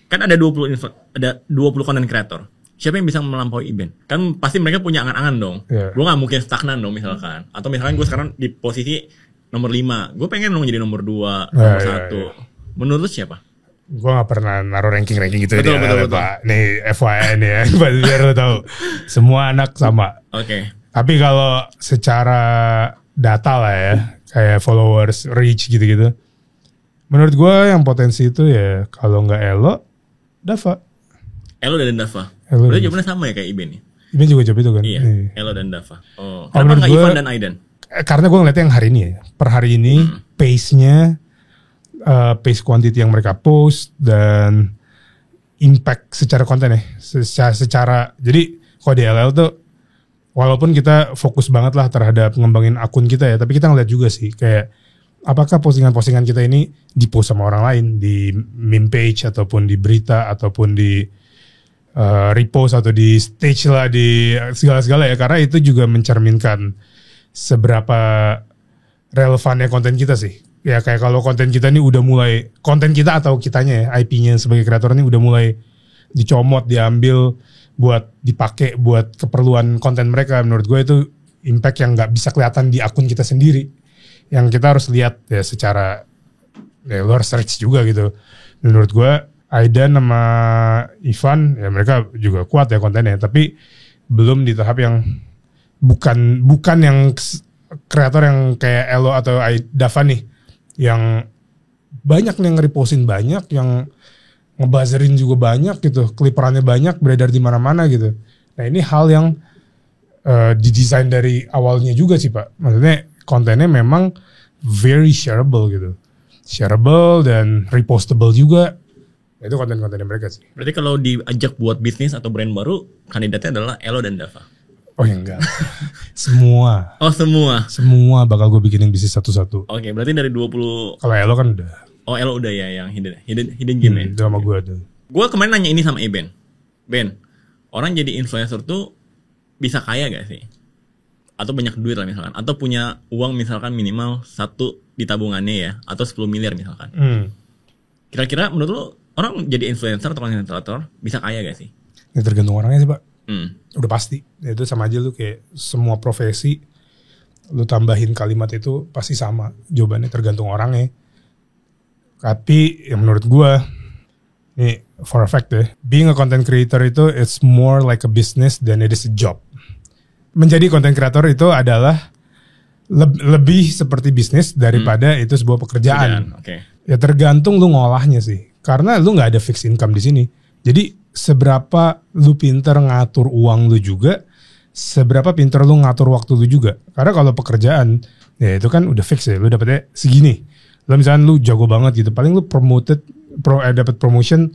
kan ada 20 konten kreator. Siapa yang bisa melampaui Iben? Kan pasti mereka punya angan-angan dong. Gue gak mungkin stagnan dong misalkan. Atau misalkan gue sekarang di posisi nomor 5. Gue pengen dong jadi nomor 2, nomor 1. Menurut lu siapa? Gue gak pernah naruh ranking-ranking gitu betul. Pak. Nih FYI nih ya, biar lo tahu. Semua anak sama. Oke. Tapi kalau secara data lah ya, kayak followers, reach gitu-gitu. Menurut gue yang potensi itu ya, kalau nggak Elo, Dava. Elo dan Dava. Berarti jawabannya sama ya kayak Iben ya? Iben juga jawab itu kan? Iya, Elo dan Dava. Oh, kenapa nggak Ivan dan Aidan? Karena gue ngeliatnya yang hari ini ya. Per hari ini, pace-nya, pace quantity yang mereka post, dan impact secara konten ya. Secara, jadi kalau di LL tuh, walaupun kita fokus banget lah terhadap ngembangin akun kita ya, tapi kita ngeliat juga sih kayak apakah postingan-postingan kita ini di-post sama orang lain di meme page ataupun di berita ataupun di repost atau di stage lah, di segala-segala ya, karena itu juga mencerminkan seberapa relevannya konten kita sih. Ya kayak kalau konten kita ini udah mulai, konten kita atau kitanya ya, IP-nya sebagai kreator ini udah mulai dicomot, diambil buat dipakai buat keperluan konten mereka, menurut gue itu impact yang nggak bisa kelihatan di akun kita sendiri, yang kita harus lihat ya secara ya lo harus search juga gitu. Menurut gue Aidan sama Ivan ya mereka juga kuat ya kontennya, tapi belum di tahap yang bukan yang kreator yang kayak Elo atau Dava nih, yang banyak yang nge-repostin, banyak yang ngebuzzerin juga banyak gitu, kliperannya banyak, beredar di mana-mana gitu. Nah ini hal yang didesain dari awalnya juga sih Pak. Maksudnya kontennya memang very shareable gitu. Shareable dan repostable juga. Itu konten-kontennya mereka sih. Berarti kalau diajak buat bisnis atau brand baru, kandidatnya adalah Elo dan Dava. Oh ya enggak. Semua. Oh semua. Semua bakal gue bikinin bisnis satu-satu. Oke, berarti dari 20. Kalau Elo kan udah. Oh Elo udah ya yang hidden game ya. Itu sama gue tuh. Gue kemarin nanya ini sama Iben. Ben, orang jadi influencer tuh bisa kaya gak sih? Atau banyak duit lah misalkan, atau punya uang misalkan minimal 1 di tabungannya ya, atau 10 miliar misalkan. Kira-kira menurut lo orang jadi influencer atau content creator bisa kaya gak sih? Ya tergantung orangnya sih Pak. Hmm. Udah pasti. Itu sama aja lu kayak semua profesi lu tambahin kalimat itu pasti sama. Jawabannya tergantung orangnya. Tapi yang menurut gua nih for a fact deh, being a content creator itu it's more like a business than it is a job. Menjadi content creator itu adalah lebih seperti bisnis daripada itu sebuah pekerjaan. Oke. Ya tergantung lu ngolahnya sih. Karena lu nggak ada fixed income di sini. Jadi seberapa lu pinter ngatur uang lu juga, seberapa pinter lu ngatur waktu lu juga. Karena kalau pekerjaan, ya itu kan udah fix ya. Lu dapetnya segini. Lu misalnya lu jago banget gitu, paling lu dapat promotion,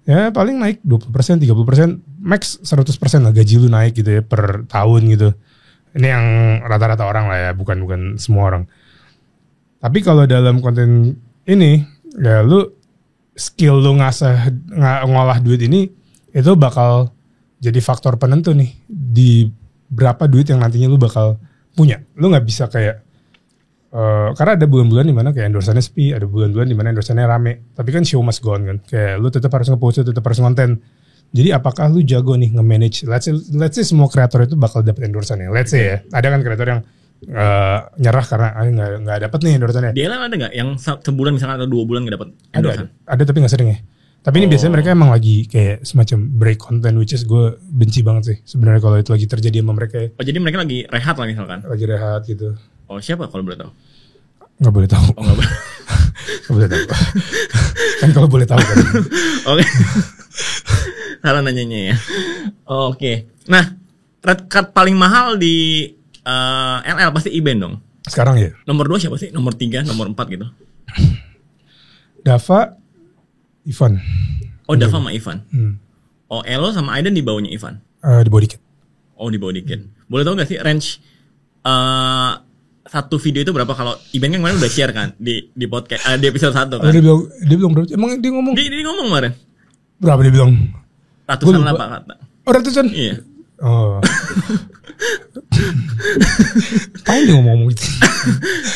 ya paling naik 20%, 30%, max 100% lah gaji lu naik gitu ya per tahun gitu. Ini yang rata-rata orang lah ya, bukan semua orang. Tapi kalau dalam konten ini, ya lu skill lu ngolah duit ini, itu bakal jadi faktor penentu nih di berapa duit yang nantinya lu bakal punya. Lu nggak bisa kayak karena ada bulan-bulan dimana kayak endorsannya sepi, ada bulan-bulan dimana endorsannya rame. Tapi kan show must go on kan. Kayak lu tetap harus nge-post, tetap harus konten. Jadi apakah lu jago nih nge-manage? Let's say semua kreator itu bakal dapet endorsannya. Let's say ya, ada kan kreator yang nyerah karena nggak dapet nih endorsannya. Dia ada nggak yang sebulan misalkan atau 2 bulan nggak dapet endorsan? Ada tapi nggak sering ya. Tapi ini biasanya mereka emang lagi kayak semacam break content, which is gue benci banget sih sebenarnya kalau itu lagi terjadi sama mereka ya. Oh jadi mereka lagi rehat lah misalkan? Lagi rehat gitu. Oh siapa kalau boleh tahu? Nggak boleh tahu. Oh nggak boleh. Nggak boleh tahu. Kan kalau boleh tahu kan. Oke. Salah nanyanya ya. Oke. Nah, red card paling mahal di LL pasti Iben dong. Sekarang ya. Nomor 2 siapa sih? Nomor 3, nomor 4 gitu. Dava, Ivan. Oh, Dava sama Ivan. Oh, Elo sama Aiden di bawahnya Ivan. Di bawah dikit. Oh, di bawah dikit. Boleh tahu gak sih range satu video itu berapa? Kalau Iben kan kemarin udah share kan di podcast di episode 1 kan. Dia bilang berapa? Emang dia ngomong? Dia ngomong kemarin. Berapa dia bilang? Ratusan lah Pak kata. Oh, ratusan? Iya. Oh. Kamu dia ngomong gitu.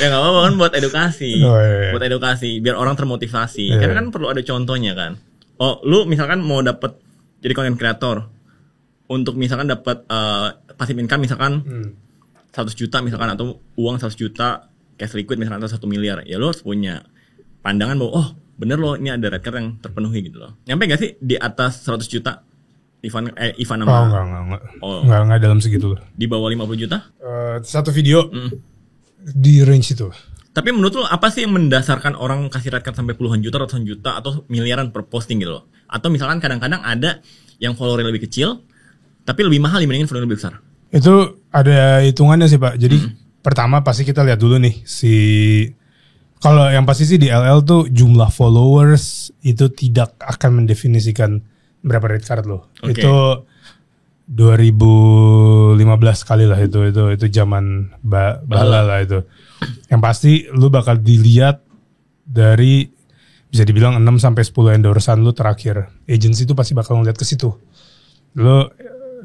Ya nggak apa-apa kan buat edukasi. Oh, iya. Buat edukasi biar orang termotivasi. Iya. Karena kan perlu ada contohnya kan. Oh, lu misalkan mau dapat jadi content creator untuk misalkan dapat passive income misalkan 100 juta misalkan atau uang 100 juta cash liquid misalkan atau 1 miliar. Ya lu harus punya pandangan bahwa oh, bener loh ini ada red card yang terpenuhi gitu loh. Nyampe gak sih di atas 100 juta? Ivan sama enggak dalam segitu loh. Di bawah 50 juta? Satu video di range itu. Tapi menurut lo apa sih yang mendasarkan orang kasih red card sampai puluhan juta, ratusan juta atau miliaran per posting gitu loh? Atau misalkan kadang-kadang ada yang followernya lebih kecil tapi lebih mahal dibandingin follower lebih besar? Itu ada hitungannya sih Pak. Jadi pertama pasti kita lihat dulu nih kalau yang pasti sih di LL tuh jumlah followers itu tidak akan mendefinisikan berapa red card lo. Okay. Itu 2015 kali lah itu zaman bala lah itu. Yang pasti lu bakal dilihat dari bisa dibilang 6 sampai 10 endorsan lu terakhir. Agency itu pasti bakal ngeliat ke situ. Lu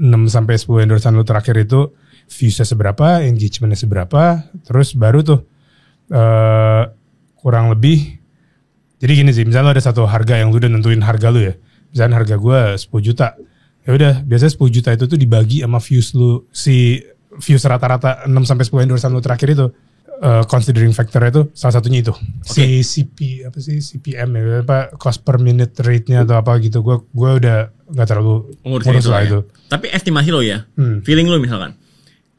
6 sampai 10 endorsan lu terakhir itu viewsnya seberapa, engagementnya seberapa, terus baru tuh kurang lebih. Jadi gini sih, misalnya lu ada satu harga yang lu udah nentuin harga lu ya. Misalnya harga gue 10 juta. Ya udah, biasanya 10 juta itu tuh dibagi sama views lu. Si views rata-rata 6 sampai 10 endorsan lu terakhir itu. Considering factor itu salah satunya itu. Okay. CPM ya, apa cost per minute rate-nya atau apa gitu. Gue udah enggak terlalu ngurus lah itu. Tapi estimasi lo ya. Feeling lo misalkan.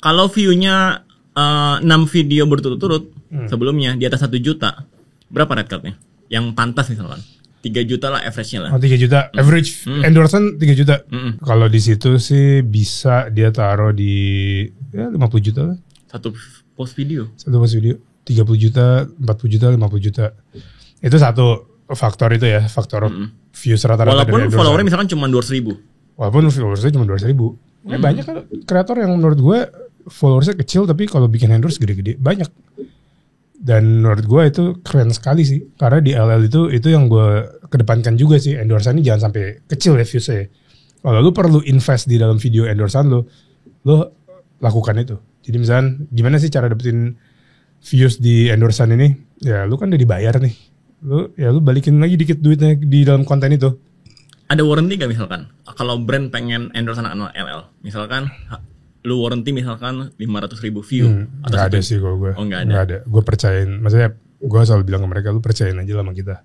Kalau view-nya 6 video berturut-turut sebelumnya di atas 1 juta, berapa red card-nya? Yang pantas misalkan. 3 juta lah average-nya lah. Oh, 3 juta. Average endorsement 3 juta. Kalau di situ sih bisa dia taruh di 50 juta lah. Satu post video. 30 juta, 40 juta, 50 juta. Itu satu. faktor itu ya, faktor views rata-rata Walaupun dari followernya misalkan cuma 200.000. Walaupun followersnya cuma 200.000. Banyak kan kreator yang menurut gue followersnya kecil tapi kalau bikin endorse gede-gede banyak. Dan menurut gue itu keren sekali sih. Karena di LL itu yang gue kedepankan juga sih. Endorsean ini jangan sampai kecil ya viewsnya. Kalau lu perlu invest di dalam video endorsean lu lakukan itu. Jadi misalnya gimana sih cara dapetin views di endorsean ini? Ya lu kan udah dibayar nih. Lu balikin lagi dikit duitnya di dalam konten itu. Ada warranty gak misalkan? Kalau brand pengen endorse anak-anak LL, misalkan lu warranty misalkan 500.000 view. Gak ada sih kalau gue. Oh gak ada. Gue percayain. Maksudnya gue selalu bilang ke mereka, lu percayain aja lah sama kita.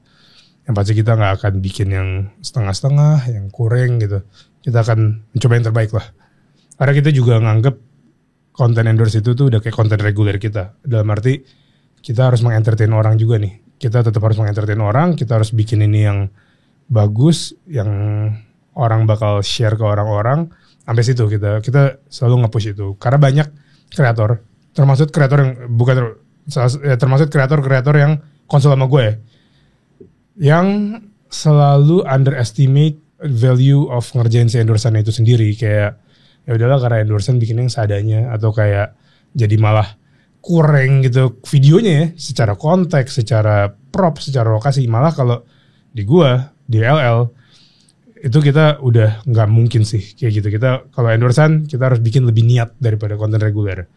Yang pasti kita gak akan bikin yang setengah-setengah, yang kurang gitu. Kita akan mencoba yang terbaik lah. Karena kita juga nganggep konten endorse itu tuh udah kayak konten reguler kita. Dalam arti kita harus mengentertain orang juga nih. Kita tetap harus mengentertain orang. Kita harus bikin ini yang bagus, yang orang bakal share ke orang-orang. Sampai situ kita selalu nge-push itu. Karena banyak kreator, termasuk kreator yang termasuk kreator yang konsul sama gue ya, yang selalu underestimate value of ngerjain si endorsean itu sendiri. Kayak ya udahlah karena endorsean bikin yang seadanya, atau kayak jadi malah kurang gitu videonya ya, secara konteks, secara prop, secara lokasi. Malah kalau di gua di LL itu kita udah nggak mungkin sih kayak gitu. Kita kalau endorsean kita harus bikin lebih niat daripada konten reguler,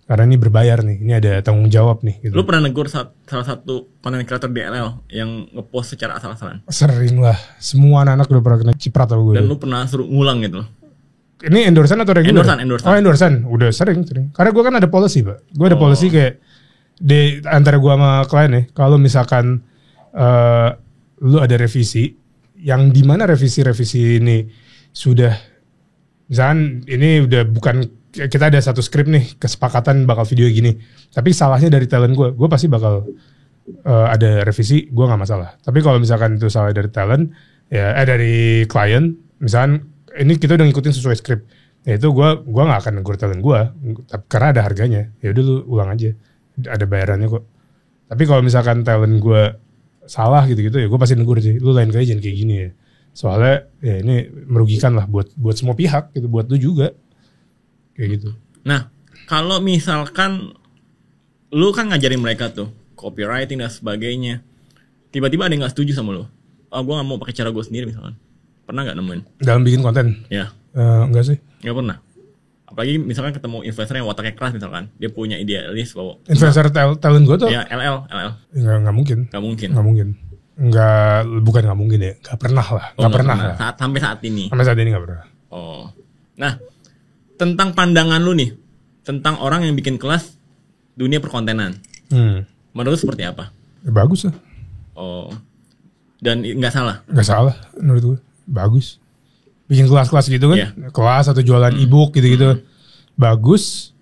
karena ini berbayar nih, ini ada tanggung jawab nih gitu. Lu pernah negur salah satu konten creator di LL yang ngepost secara asal-asalan? Sering lah, semua anak-anak udah pernah kena ciprat sama gue. Dan lu pernah suruh ngulang gitu? Ini endorsean atau reguler? Endorsean. Oh endorsean, udah sering. Karena gue kan ada policy, Pak. Gue ada policy kayak di antara gue sama klien nih, kalau misalkan lu ada revisi, yang dimana revisi ini sudah, misalkan ini udah bukan, kita ada satu skrip nih, kesepakatan bakal video gini, tapi salahnya dari talent gue pasti bakal ada revisi, gue nggak masalah. Tapi kalau misalkan itu salah dari talent, ya dari klien, misalkan ini kita udah ngikutin sesuai skrip, ya itu gue nggak akan negur talent gue, karena ada harganya. Ya udah lu ulang aja, ada bayarannya kok. Tapi kalau misalkan talent gue salah gitu-gitu, ya gue pasti negur sih, lu lain kali jangan kayak gini ya. Soalnya ya ini merugikan lah buat semua pihak gitu, buat lu juga kayak gitu. Nah, kalau misalkan lu kan ngajarin mereka tuh copywriting dan sebagainya, tiba-tiba ada yang nggak setuju sama lu. Gue nggak mau pakai cara gue sendiri misalkan. Pernah nggak nemuin? Dalam bikin konten? Ya. Enggak sih. Nggak pernah. Apalagi misalkan ketemu influencer yang wataknya keras misalkan, dia punya idealis bahwa influencer talent gue tuh? Ya LL. Nggak mungkin. Bukan nggak mungkin ya. Nggak pernah lah. Nggak pernah lah. Sampai saat ini. Sampai saat ini nggak pernah. Oh. Nah, tentang pandangan lu nih, tentang orang yang bikin kelas dunia perkontenan. Menurut lu seperti apa? Ya, bagus lah. Oh. Dan nggak salah? Nggak salah menurut gue. Bagus. Bikin kelas-kelas gitu kan, kelas atau jualan e-book gitu-gitu, bagus,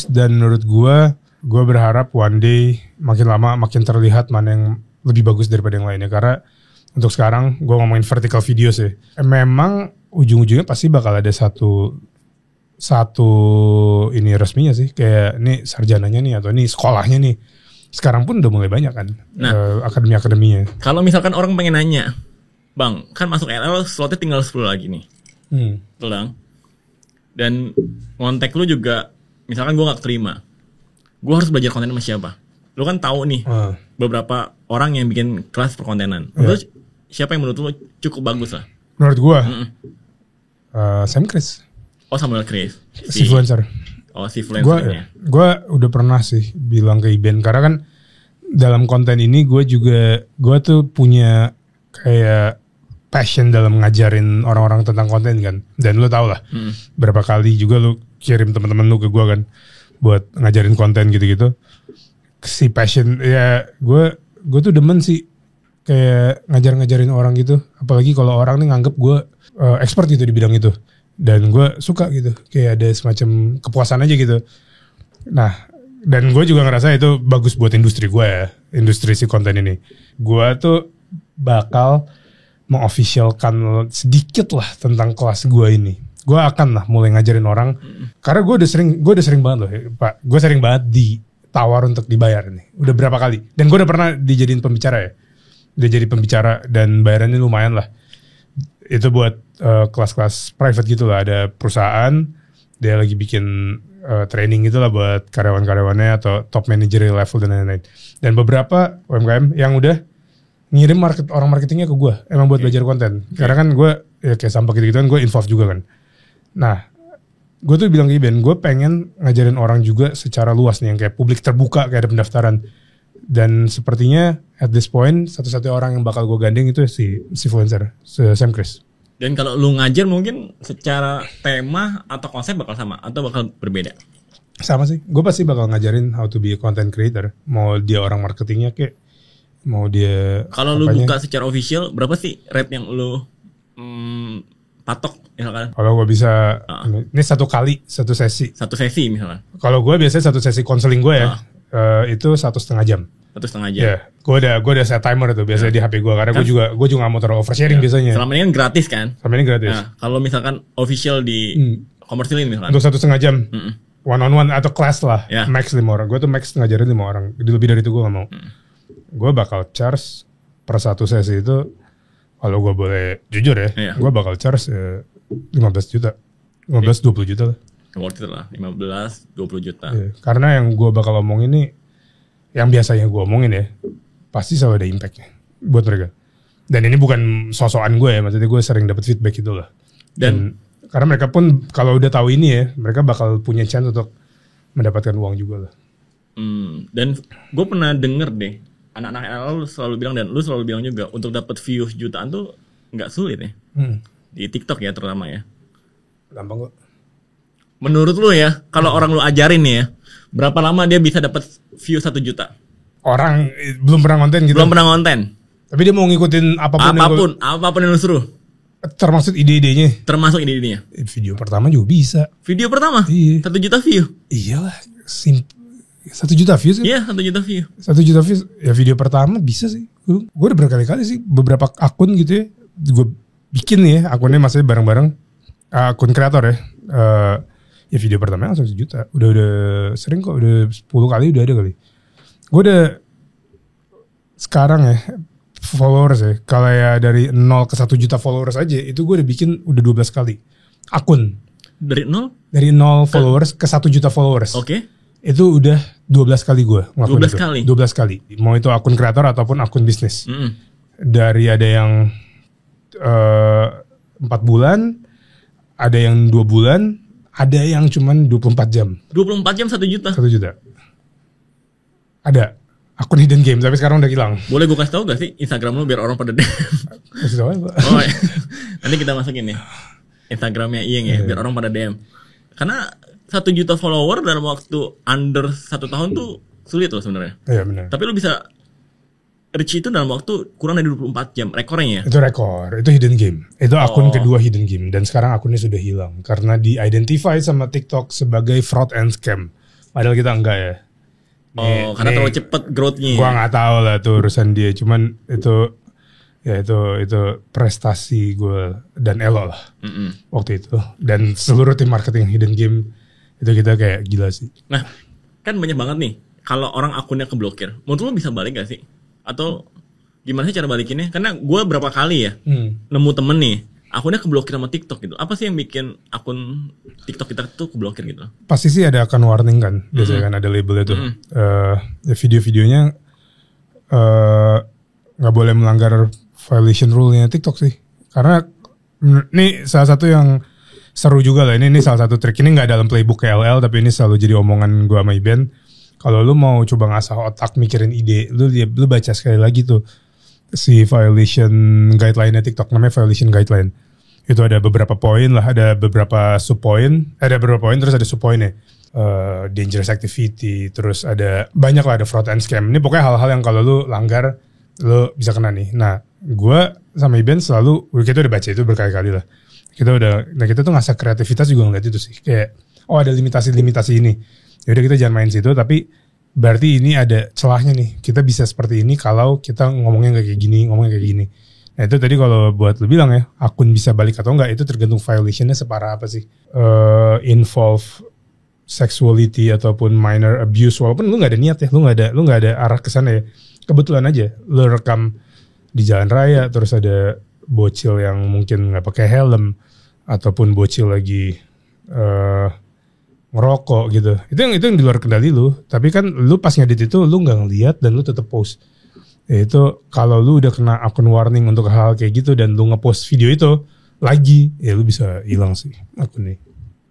dan menurut gue berharap one day makin lama makin terlihat mana yang lebih bagus daripada yang lainnya. Karena untuk sekarang gue ngomongin vertical video sih, memang ujung-ujungnya pasti bakal ada satu ini resminya sih, kayak ini sarjananya nih atau ini sekolahnya nih. Sekarang pun udah mulai banyak kan, akademinya. Kalau misalkan orang pengen nanya, Bang, kan masuk LL slotnya tinggal 10 lagi nih. Betul dong? Dan kontak lu juga, misalkan gue gak terima, gue harus belajar konten sama siapa? Lu kan tahu nih, beberapa orang yang bikin kelas perkontenan. Terus siapa yang menurut lu cukup bagus lah? Menurut gue, Sam Chris. Oh, Samuel Chris. Si influencer. Oh, si influencernya. Gue udah pernah sih bilang ke Iben, karena kan dalam konten ini gue tuh punya kayak passion dalam ngajarin orang-orang tentang konten kan. Dan lu tau lah, berapa kali juga lu kirim teman-teman lu ke gue kan, buat ngajarin konten gitu-gitu. Si passion, ya gue tuh demen sih kayak ngajarin orang gitu. Apalagi kalau orang nih nganggep gue expert gitu di bidang itu. Dan gue suka gitu, kayak ada semacam kepuasan aja gitu. Nah, dan gue juga ngerasa itu bagus buat industri gue ya, industri si konten ini. Gue tuh bakal mengofficialkan sedikit lah tentang kelas gue ini. Gue akan lah mulai ngajarin orang, karena gue udah sering banget loh, Pak. Gue sering banget ditawar untuk dibayar nih. Udah berapa kali. Dan gue udah pernah dijadiin pembicara ya. dia jadi pembicara dan bayarannya lumayan lah. Itu buat kelas-kelas private gitu lah. Ada perusahaan dia lagi bikin training gitu lah buat karyawan-karyawannya atau top managerial level dan lain-lain. Dan beberapa UMKM yang udah ngirim orang marketingnya ke gue emang buat belajar konten. Karena kan gue ya kayak sampah gitu kan gue involve juga kan. Nah gue tuh bilang ke Iben, gue pengen ngajarin orang juga secara luas nih yang kayak publik terbuka kayak ada pendaftaran. Dan sepertinya at this point satu-satunya orang yang bakal gue gandeng itu si influencer, Sam Chris. Dan kalau lu ngajar mungkin secara tema atau konsep bakal sama atau bakal berbeda? Sama sih, gue pasti bakal ngajarin how to be a content creator. Mau dia orang marketingnya kayak, mau dia... Kalau lu buka secara official, berapa sih rate yang lu patok misalkan? Kalau gue bisa, ini satu sesi. Satu sesi misalkan? Kalau gue biasanya satu sesi konseling gue ya, itu 1,5 jam. 1,5 jam. Ya, gue udah set timer itu biasanya di HP gue karena gue juga gak mau terlalu oversharing biasanya. Selama ini kan gratis kan? Selama ini gratis. Nah, kalau misalkan official di komersil ini misalkan. Untuk 1,5 jam, one on one atau class lah, max 5 orang. Gue tuh max ngajarin 5 orang. Lebih dari itu gue gak mau. Gue bakal charge per satu sesi itu, kalau gue boleh jujur ya, gue bakal charge 15 juta, 15-20 juta lah. Worth it lah, 15-20 juta. Karena yang gue bakal omongin ini, yang biasanya gue omongin ya, pasti selalu ada impactnya buat mereka. Dan ini bukan sosokan gue ya, maksudnya gue sering dapat feedback gitu lah. Dan karena mereka pun kalau udah tahu ini ya, mereka bakal punya chance untuk mendapatkan uang juga lah. Dan gue pernah denger deh, anak-anak LL selalu bilang dan lu selalu bilang juga, untuk dapat views jutaan tuh nggak sulit ya. Di TikTok ya terutama ya. Gampang kok. Menurut lu ya, kalau orang lu ajarin nih ya, berapa lama dia bisa dapat view 1 juta? Orang belum pernah konten gitu. Belum pernah konten. Tapi dia mau ngikutin apapun yang lu suruh. Termasuk ide-idenya. Termasuk ide-idenya. Video pertama juga bisa. Video pertama? Iya. 1 juta view? Iyalah. 1 juta views kan? Iya, 1 juta view. 1 juta views. Ya video pertama bisa sih. Gue udah berkali-kali sih. Beberapa akun gitu ya. Gue bikin nih ya. Akunnya maksudnya bareng-bareng. Akun kreator ya. Ya video pertama langsung 1 juta. Udah sering kok. Udah 10 kali udah ada kali. Gue udah sekarang ya. Followers ya. Kalau ya dari 0 ke 1 juta followers aja. Itu gue udah bikin udah 12 kali. Akun. Dari 0? Dari 0 followers ke 1 juta followers. Oke. Itu udah 12 kali gue ngelakuin 12 itu. kali? 12 kali. Mau itu akun kreator ataupun akun bisnis. Dari ada yang 4 bulan. Ada yang 2 bulan. Ada yang cuman 24 jam. 24 jam 1 juta? 1 juta. Ada. Akun hidden game, tapi sekarang udah hilang. Boleh gue kasih tau gak sih Instagram lu biar orang pada DM? Kasih tau aja. Oh ya. Nanti kita masukin nih Instagramnya Iyeng ya, biar orang pada DM. Karena 1 juta follower dalam waktu under 1 tahun tuh sulit loh sebenarnya. Iya benar. Tapi lu bisa reach itu dalam waktu kurang dari 24 jam. Rekornya ya? Itu rekor, itu hidden game. Itu akun kedua hidden game. Dan sekarang akunnya sudah hilang. Karena di-identify sama TikTok sebagai fraud and scam. Padahal kita enggak ya. Karena terlalu cepet growth-nya. Gua nggak tahu lah tuh urusan dia. Cuman itu prestasi gue dan Elo lah waktu itu. Dan seluruh tim marketing hidden game itu kita kayak gila sih. Nah, kan banyak banget nih. Kalau orang akunnya keblokir, menurut lu bisa balik gak sih? Atau gimana sih cara balikinnya? Karena gue berapa kali ya nemu temen nih akunnya keblokir sama TikTok gitu. Apa sih yang bikin akun TikTok kita tuh keblokir gitu? Pasti sih ada akan warning kan. Biasanya kan ada labelnya tuh. Ya video-videonya gak boleh melanggar violation rule-nya TikTok sih. Karena ini salah satu yang seru juga lah. Ini salah satu trik. Ini gak dalam playbook KLL, tapi ini selalu jadi omongan gue sama Iben. Kalau lu mau coba ngasah otak mikirin ide, lu baca sekali lagi tuh si violation guideline-nya TikTok, namanya violation guideline. Itu ada beberapa poin lah, ada beberapa subpoin, terus ada subpoinnya. Dangerous activity, terus ada banyak lah, ada fraud and scam. Ini pokoknya hal-hal yang kalau lu langgar, lu bisa kena nih. Nah, gue sama Iben selalu, kita udah baca itu berkali-kali lah. Kita tuh ngasah kreativitas juga ngeliat itu sih. Kayak, ada limitasi-limitasi ini. Yaudah kita jangan main situ, tapi berarti ini ada celahnya nih. Kita bisa seperti ini kalau kita ngomongnya kayak gini. Nah itu tadi kalau buat lu bilang ya, akun bisa balik atau enggak, itu tergantung violationnya separah apa sih. Involve sexuality ataupun minor abuse, walaupun lu gak ada niat ya, lu gak ada arah ke sana ya. Kebetulan aja lu rekam di jalan raya, terus ada bocil yang mungkin nggak pakai helm, ataupun bocil lagi ngerokok gitu. Itu yang di luar kendali lu. Tapi kan lu pas ngedit itu lu nggak ngeliat dan lu tetap post. Ya itu kalau lu udah kena akun warning untuk hal kayak gitu dan lu ngepost video itu lagi, ya lu bisa hilang sih akunnya.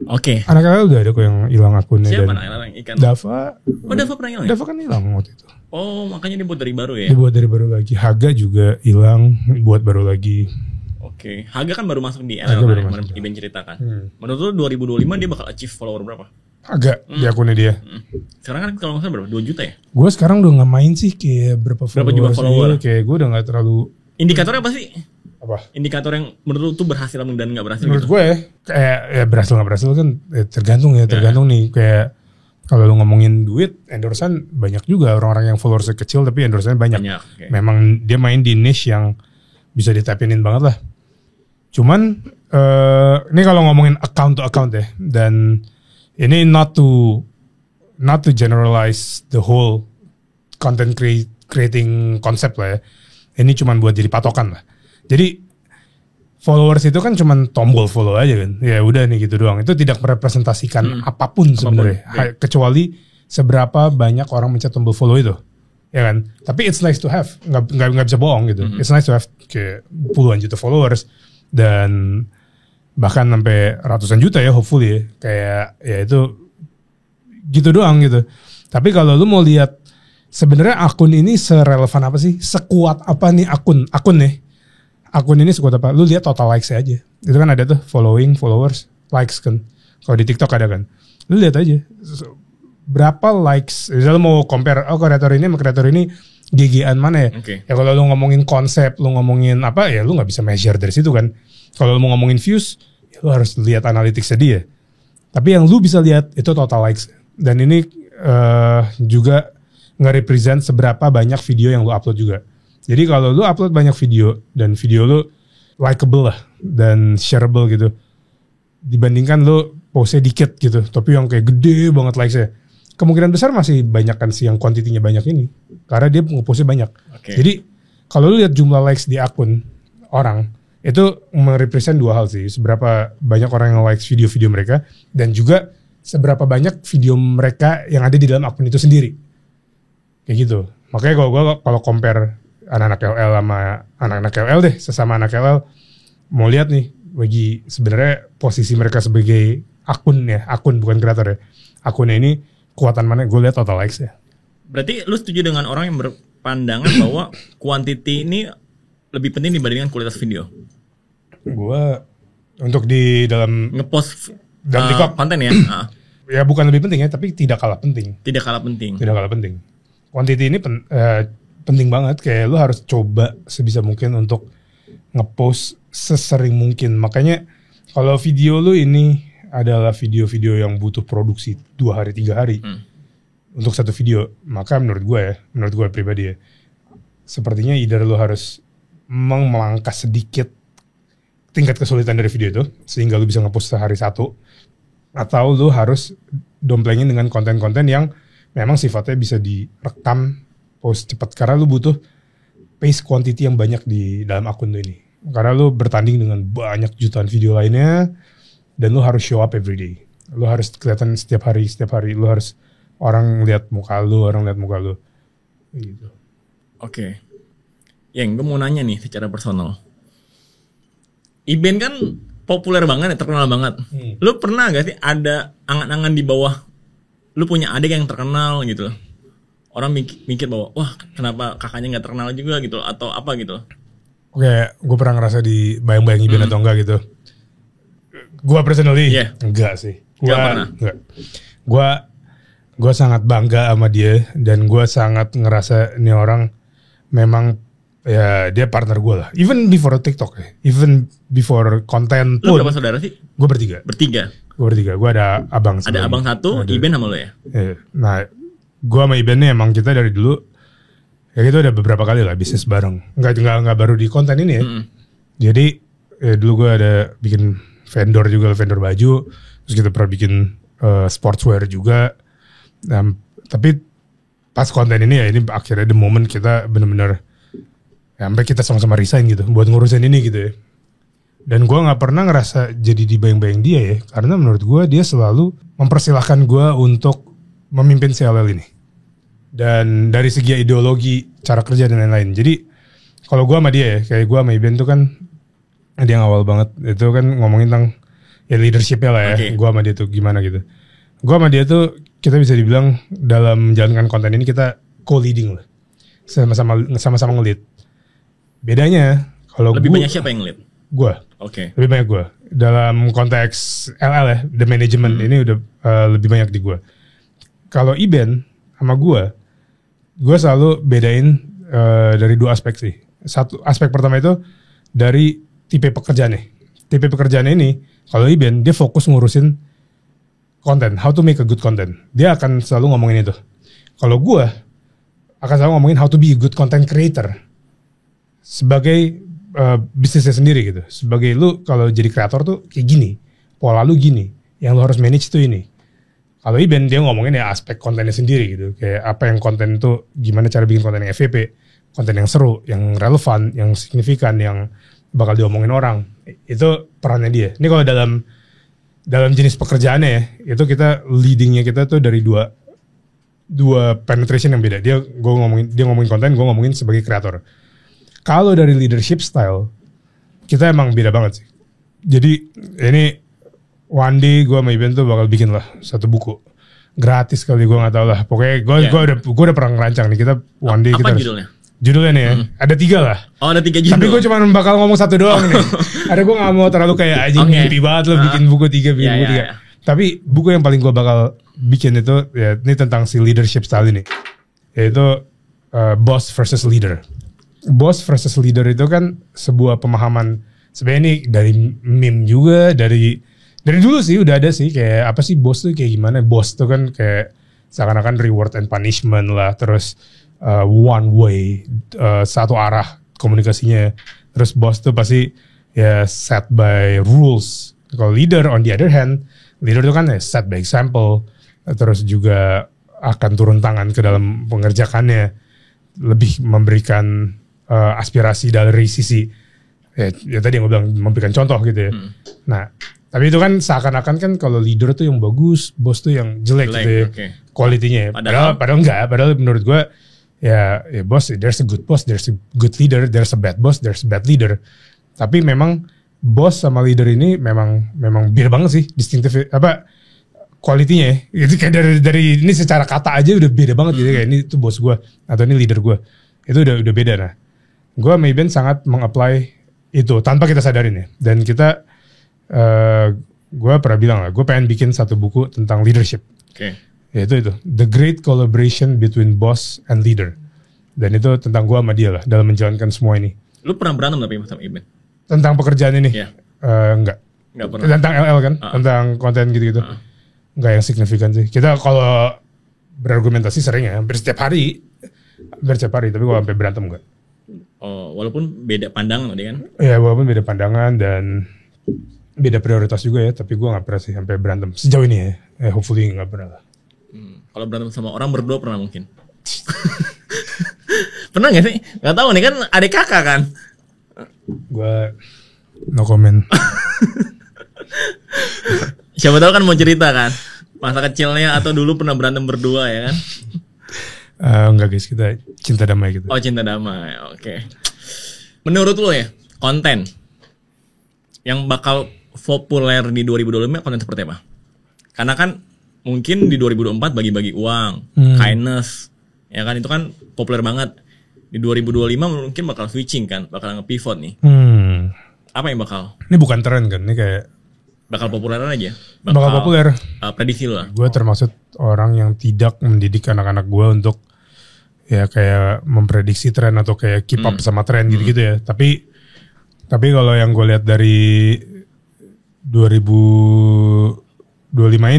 Oke. Anak LL udah ada kok yang hilang akunnya. Siapa dan anak LL yang ikan? Dava. Oh, Dava pernah hilang ya? Dava kan hilang waktu itu. Oh, makanya dibuat dari baru ya? Dibuat dari baru lagi. Haga juga hilang, buat baru lagi. Oke. Haga kan baru masuk di Haga LL baru kan, masuk. kemarin Iben ceritakan. Menurut lu 2025 dia bakal achieve follower berapa? Haga di akunnya dia. Sekarang kan kalau nggak salah berapa? 2 juta ya? Gue sekarang udah nggak main sih kayak berapa jumlah follower? dia, kayak gue udah nggak terlalu Indikatornya apa sih? apa. Indikator yang menurut lu tuh berhasil dan nggak berhasil Menurut gitu? gue kayak ya berhasil nggak berhasil kan tergantung nih kayak kalau lu ngomongin duit endorsean banyak juga orang-orang yang followersnya kecil tapi endorsean banyak. Oke. Memang dia main di niche yang bisa ditapinin banget lah. Cuman ini kalau ngomongin account to account ya, dan ini not to generalize the whole content creating concept lah ya. Ini cuman buat jadi patokan lah. Jadi followers itu kan cuman tombol follow aja kan. Ya udah nih gitu doang. Itu tidak merepresentasikan apapun sebenarnya. Kecuali seberapa banyak orang mencet tombol follow itu. Ya kan? Tapi it's nice to have. Nggak bisa bohong gitu. It's nice to have kayak puluhan juta followers dan bahkan sampai ratusan juta ya hopefully ya. Kayak ya itu gitu doang gitu. Tapi kalau lu mau lihat sebenarnya akun ini serelevan apa sih? Sekuat apa nih akun nih? Akun ini sekuat apa? Lu lihat total likes aja. Itu kan ada tuh following, followers, likes kan. Kalau di TikTok ada kan. Lu lihat aja berapa likes. Misalnya lu mau compare kreator ini sama kreator ini GG-an mana ya? Oke. Ya kalau lu ngomongin konsep, lu ngomongin apa ya lu nggak bisa measure dari situ kan. Kalau lu mau ngomongin views, ya lu harus lihat analytics dia. Tapi yang lu bisa lihat itu total likes. Dan ini juga nge-represent seberapa banyak video yang lu upload juga. Jadi kalau lu upload banyak video dan video lu likable lah dan shareable gitu, dibandingkan lu postnya dikit gitu, tapi yang kayak gede banget likesnya, kemungkinan besar masih banyak kan sih yang kuantitinya banyak ini, karena dia nge-postnya banyak. Oke. Jadi kalau lu lihat jumlah likes di akun orang, itu merepresent dua hal sih, seberapa banyak orang yang likes video-video mereka, dan juga seberapa banyak video mereka yang ada di dalam akun itu sendiri. Kayak gitu. Makanya kalau compare anak-anak LL sama anak-anak LL deh, sesama anak LL, mau lihat nih bagi sebenarnya posisi mereka sebagai akun bukan kreator ya. Akunnya ini kekuatan mana? Gue lihat total likes ya. Berarti lu setuju dengan orang yang berpandangan bahwa quantity ini lebih penting dibandingkan kualitas video? Gue untuk di dalam Ngepost dalam TikTok konten ya? ya bukan lebih penting ya, tapi tidak kalah penting. Tidak kalah penting. Tidak kalah penting. Quantity ini penting banget, kayak lu harus coba sebisa mungkin untuk ngepost sesering mungkin. Makanya kalau video lu ini adalah video-video yang butuh produksi 2 hari 3 hari untuk satu video, maka menurut gue pribadi ya, sepertinya either lu harus melangkah sedikit tingkat kesulitan dari video itu sehingga lu bisa ngepost sehari satu, atau lu harus domplengin dengan konten-konten yang memang sifatnya bisa direkam post cepat, karena lu butuh pace quantity yang banyak di dalam akun lu ini. Karena lu bertanding dengan banyak jutaan video lainnya dan lu harus show up every day. Lu harus kelihatan setiap hari. Lu harus orang lihat muka lu, gitu. Oke. Yang gue mau nanya nih secara personal. Iben kan populer banget, terkenal banget. Lu pernah gak sih ada angan-angan di bawah lu punya adik yang terkenal gitu? Orang mikir bahwa wah kenapa kakaknya nggak terkenal juga gitu atau apa gitu. Oke, gue pernah ngerasa di bayang-bayang Iben atau enggak gitu. Gue personally enggak sih. Gue sangat bangga sama dia dan gue sangat ngerasa ini orang memang ya dia partner gue lah. Even before TikTok ya, even before konten pun. Lu berapa saudara sih? Gue bertiga. Gue ada abang. Ada abang satu, Iben sama lo ya? Nah, gue sama Iben nih emang kita dari dulu ya gitu ada beberapa kali lah bisnis bareng. Enggak baru di konten ini ya. Jadi dulu gue ada bikin vendor baju, terus kita pernah bikin sportswear juga. Tapi pas konten ini ya ini akhirnya the moment kita benar-benar sampai kita sama-sama resign gitu buat ngurusin ini gitu ya. Dan gue nggak pernah ngerasa jadi dibayang-bayang dia ya, karena menurut gue dia selalu mempersilahkan gue untuk memimpin CLL ini. Dan dari segi ideologi, cara kerja dan lain-lain. Jadi kalau gue sama dia ya, kayak gue sama Iben tuh kan dia yang awal banget itu kan ngomongin tentang ya leadership-nya lah ya. Okay. Gue sama dia tuh gimana gitu. Gue sama dia tuh kita bisa dibilang dalam menjalankan konten ini kita co-leading lah. Sama-sama nge-lead. Bedanya kalau Lebih banyak siapa yang lead? Gue. Oke. Lebih banyak gue. Dalam konteks LL ya, the management ini udah lebih banyak di gue. Kalau Iben sama gue selalu bedain dari dua aspek sih. Satu aspek pertama itu dari tipe pekerjaannya. Tipe pekerjaannya ini, kalau Iben dia fokus ngurusin konten, how to make a good content. Dia akan selalu ngomongin itu. Kalau gue akan selalu ngomongin how to be a good content creator sebagai bisnisnya sendiri gitu. Sebagai lu kalau jadi kreator tuh kayak gini, pola lu gini, yang lu harus manage tuh ini. Kalau Iben dia ngomongin ya aspek kontennya sendiri gitu, kayak apa yang konten itu, gimana cara bikin konten yang FYP, konten yang seru, yang relevan, yang signifikan, yang bakal diomongin orang. Itu perannya dia. Ini kalau dalam jenis pekerjaannya ya, itu kita leadingnya kita tuh dari dua penetration yang beda. Dia ngomongin konten, gue ngomongin sebagai kreator. Kalau dari leadership style, kita emang beda banget sih. Jadi ini one day gue sama Iben tuh bakal bikin lah satu buku gratis kali, gue nggak tahu lah. Pokoknya gue udah pernah ngerancang nih, kita one day apa kita judulnya? Judulnya nih ya, ada 3 lah. Oh, ada 3 judul. Tapi gue cuma bakal ngomong satu doang nih. Ada gue gak mau terlalu kayak anjing mimpi banget lo bikin buku 3, bikin buku 3. Tapi buku yang paling gue bakal bikin itu ya ini tentang si leadership style ini. Yaitu boss versus leader. Boss versus leader itu kan sebuah pemahaman sebenarnya ini dari meme juga, dari dulu sih udah ada sih, kayak apa sih boss tuh kayak gimana. Boss tuh kan kayak seakan-akan reward and punishment lah, terus one way, satu arah komunikasinya. Terus boss tuh pasti ya set by rules. Kalau leader on the other hand, leader tuh kan ya set by example. Terus juga akan turun tangan ke dalam pengerjakannya, lebih memberikan aspirasi dari sisi ya tadi yang gue bilang, memberikan contoh gitu ya. Nah, tapi itu kan seakan-akan kan kalau leader tuh yang bagus, boss tuh yang jelek gitu ya, quality-nya. Padahal enggak. Padahal menurut gue ya boss, there's a good boss, there's a good leader, there's a bad boss, there's a bad leader. Tapi memang boss sama leader ini memang beda banget sih, distinctive apa quality-nya. Itu kayak dari ini secara kata aja udah beda banget gitu, kayak ini tuh bos gue atau ini leader gue. Itu udah beda. Nah, gue sama Iben sangat meng-apply itu tanpa kita sadarin ya. Dan kita gue pernah bilang lah, gue pengen bikin satu buku tentang leadership. Ya itu The Great Collaboration Between Boss and Leader. Dan itu tentang gue sama dia lah dalam menjalankan semua ini. Lu pernah berantem tapi sama Iben? Tentang pekerjaan ini? Enggak pernah. Tentang LL kan? Tentang konten gitu-gitu. Enggak yang signifikan sih. Kita kalau berargumentasi sering ya, hampir setiap hari. Tapi kalau sampai berantem enggak. Oh, walaupun beda pandangan tadi kan? Iya, walaupun beda pandangan dan beda prioritas juga ya. Tapi gue gak pernah sih sampai berantem sejauh ini ya. Hopefully gak pernah lah. Kalau berantem sama orang berdua pernah mungkin. Pernah gak sih? Gak tahu nih kan adik kakak kan. Gue no comment. Siapa tahu kan mau cerita kan masa kecilnya atau dulu pernah berantem berdua ya kan? Enggak guys, kita cinta damai gitu. Oh, cinta damai, oke. Menurut lo ya, konten yang bakal populer di 2025 konten seperti apa? Karena kan mungkin di 2024 bagi-bagi uang, kindness, ya kan itu kan populer banget. Di 2025 mungkin bakal switching kan, bakal nge-pivot nih. Apa yang bakal? Ini bukan tren kan, ini kayak bakal populer aja. Bakal populer. Prediksi lo lah. Gue termasuk orang yang tidak mendidik anak-anak gue untuk ya kayak memprediksi tren atau kayak keep up sama tren gitu-gitu ya. Tapi kalau yang gue lihat dari 2025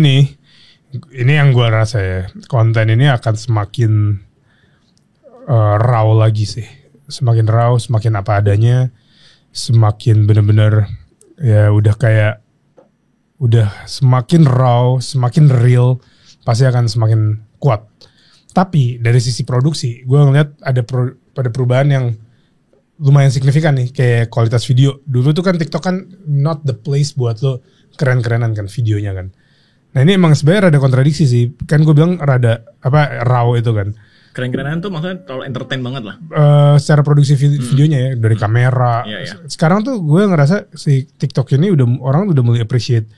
ini yang gue rasa ya, konten ini akan semakin raw lagi sih. Semakin raw, semakin apa adanya, semakin bener-bener ya udah semakin raw, semakin real, pasti akan semakin kuat. Tapi dari sisi produksi, gue ngeliat ada perubahan yang lumayan signifikan nih kayak kualitas video. Dulu tuh kan TikTok kan not the place buat lo keren-kerenan kan videonya kan. Nah ini emang sebenarnya rada kontradiksi sih. Kan gue bilang rada raw itu kan. Keren-kerenan tuh maksudnya terlalu entertain banget lah. Secara produksi videonya ya dari kamera. Sekarang tuh gue ngerasa si TikTok ini orang udah mulai appreciate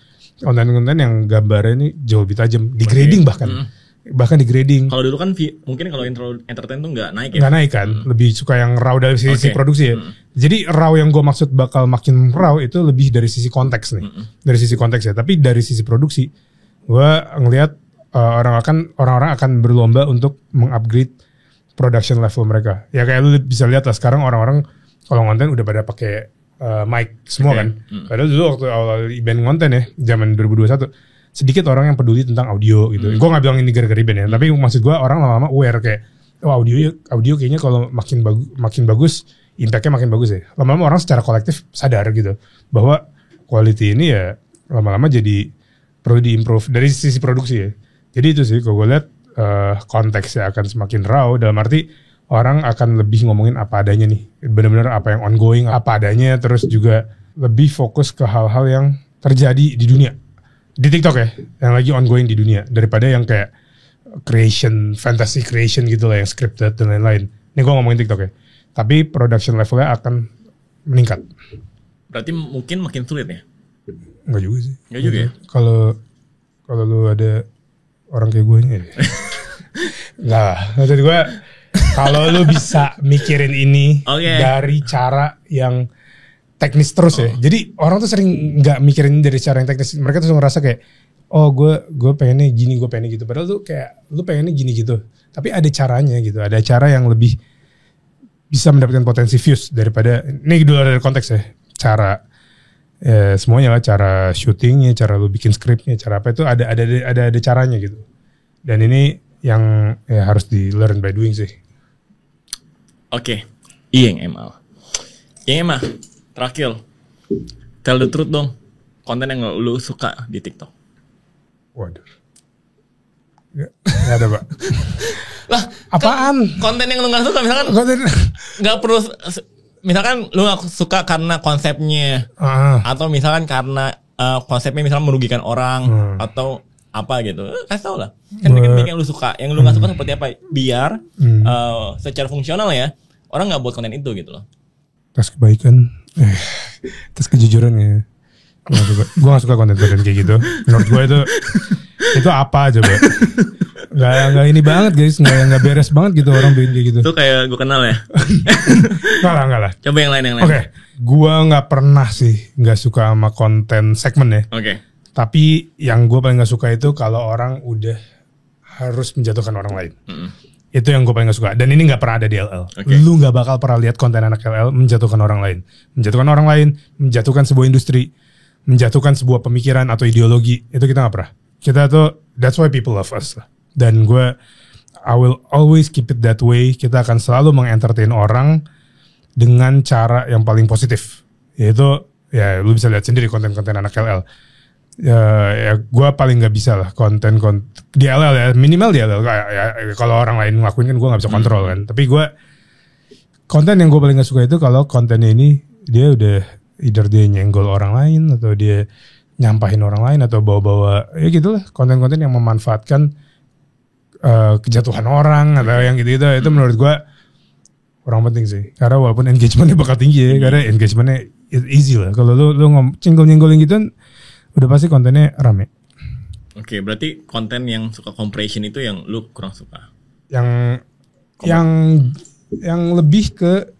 konten-konten yang gambarnya ini jauh lebih tajam, degrading bahkan degrading. Kalau dulu kan mungkin kalau intro entertain tuh nggak naik ya. Nggak naik kan, lebih suka yang raw dari sisi produksi ya. Jadi raw yang gue maksud bakal makin raw itu lebih dari sisi konteks nih, dari sisi konteks ya. Tapi dari sisi produksi, gue ngelihat orang-orang akan berlomba untuk mengupgrade production level mereka. Ya kayak lu bisa lihat lah sekarang orang-orang kalau konten udah pada pakai mic semua kan. Padahal dulu waktu awal event konten ya, zaman 2021 sedikit orang yang peduli tentang audio gitu. Gue nggak bilang ini gara-gara event ya, tapi maksud gue orang lama-lama aware kayak audio kayaknya kalau makin bagus, impactnya makin bagus ya. Lama-lama orang secara kolektif sadar gitu bahwa quality ini ya lama-lama jadi perlu diimprove dari sisi produksi ya. Jadi itu sih kalau gue lihat konteksnya akan semakin raw dalam arti orang akan lebih ngomongin apa adanya nih, benar-benar apa yang ongoing apa adanya, terus juga lebih fokus ke hal-hal yang terjadi di dunia. Di TikTok ya, yang lagi ongoing di dunia daripada yang kayak fantasy creation gitu lah yang scripted dan lain-lain. Ini gue ngomongin TikTok ya. Tapi production levelnya akan meningkat. Berarti mungkin makin sulit ya? Enggak juga sih. Enggak juga ya? Kalau lu ada orang kayak gue ya. Enggak. Maksud gue kalau lu bisa mikirin ini dari cara yang teknis terus ya. Jadi orang tuh sering nggak mikirin dari cara yang teknis. Mereka tuh ngerasa kayak, oh gue pengennya gini, gue pengennya gitu. Padahal tuh kayak lu pengennya gini gitu. Tapi ada caranya gitu. Ada cara yang lebih bisa mendapatkan potensi views daripada ini dulu dari konteks ya. Cara semuanya lah, cara syutingnya, cara lu bikin skripnya, cara apa itu ada caranya gitu. Dan ini yang harus di learn by doing sih. Oke, Iyeng Emal. Iyeng Emal, terakhir, tell the truth dong. Konten yang lu suka di TikTok. Waduh. Gak ada, Pak. Lah, apaan? Konten yang lu gak suka misalkan gak perlu, misalkan lu gak suka karena konsepnya, atau misalkan karena konsepnya misalkan merugikan orang, atau apa gitu. Kasih tau lah. Kan bikin yang lu suka, yang lu gak suka seperti apa. Biar secara fungsional ya, orang gak buat konten itu gitu loh. Tes kebaikan, tes kejujuran ya. Gue gak suka konten-konten kayak gitu. Menurut gue itu apa coba? Gak ini banget guys, gak beres banget gitu orang bikin kayak gitu. Itu kayak gue kenal ya. Enggak lah. Coba yang lain. Oke, gue gak pernah sih gak suka sama konten segmen ya. Oke. Tapi yang gue paling gak suka itu kalau orang udah harus menjatuhkan orang lain. Itu yang gue paling gak suka. Dan ini gak pernah ada di LL. Lu gak bakal pernah lihat konten anak LL menjatuhkan orang lain. Menjatuhkan orang lain, menjatuhkan sebuah industri, menjatuhkan sebuah pemikiran atau ideologi. Itu kita gak pernah. Kita tuh, that's why people love us. Dan I will always keep it that way. Kita akan selalu mengentertain orang dengan cara yang paling positif. Yaitu, ya lu bisa lihat sendiri konten-konten anak LL. Ya gue paling nggak bisa lah konten di LL ya, minimal di LL ya, kalau orang lain ngelakuin kan gue nggak bisa kontrol kan. Tapi gue konten yang gue paling nggak suka itu kalau kontennya ini dia udah either dia nyenggol orang lain atau dia nyampahin orang lain atau bawa-bawa ya gitulah, konten-konten yang memanfaatkan kejatuhan orang atau yang gitu itu menurut gue kurang penting sih. Karena walaupun engagementnya bakal tinggi ya, karena engagementnya easy lah. Kalau lu nyenggol-nyenggolin gitu udah pasti kontennya rame. Oke, berarti konten yang suka compression itu yang lu kurang suka. Yang lebih ke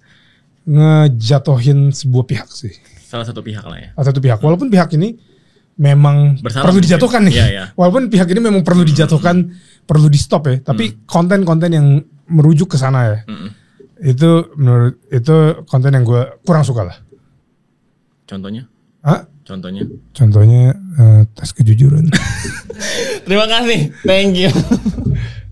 ngejatohin sebuah pihak sih. Salah satu pihak lah ya. Salah satu pihak. Walaupun pihak ini memang perlu dijatuhkan nih. Iya. Walaupun pihak ini memang perlu dijatuhkan, perlu di stop ya. Tapi konten-konten yang merujuk ke sana ya. Itu menurut itu konten yang gue kurang suka lah. Contohnya? Contohnya tes kejujuran. Terima kasih. Thank you.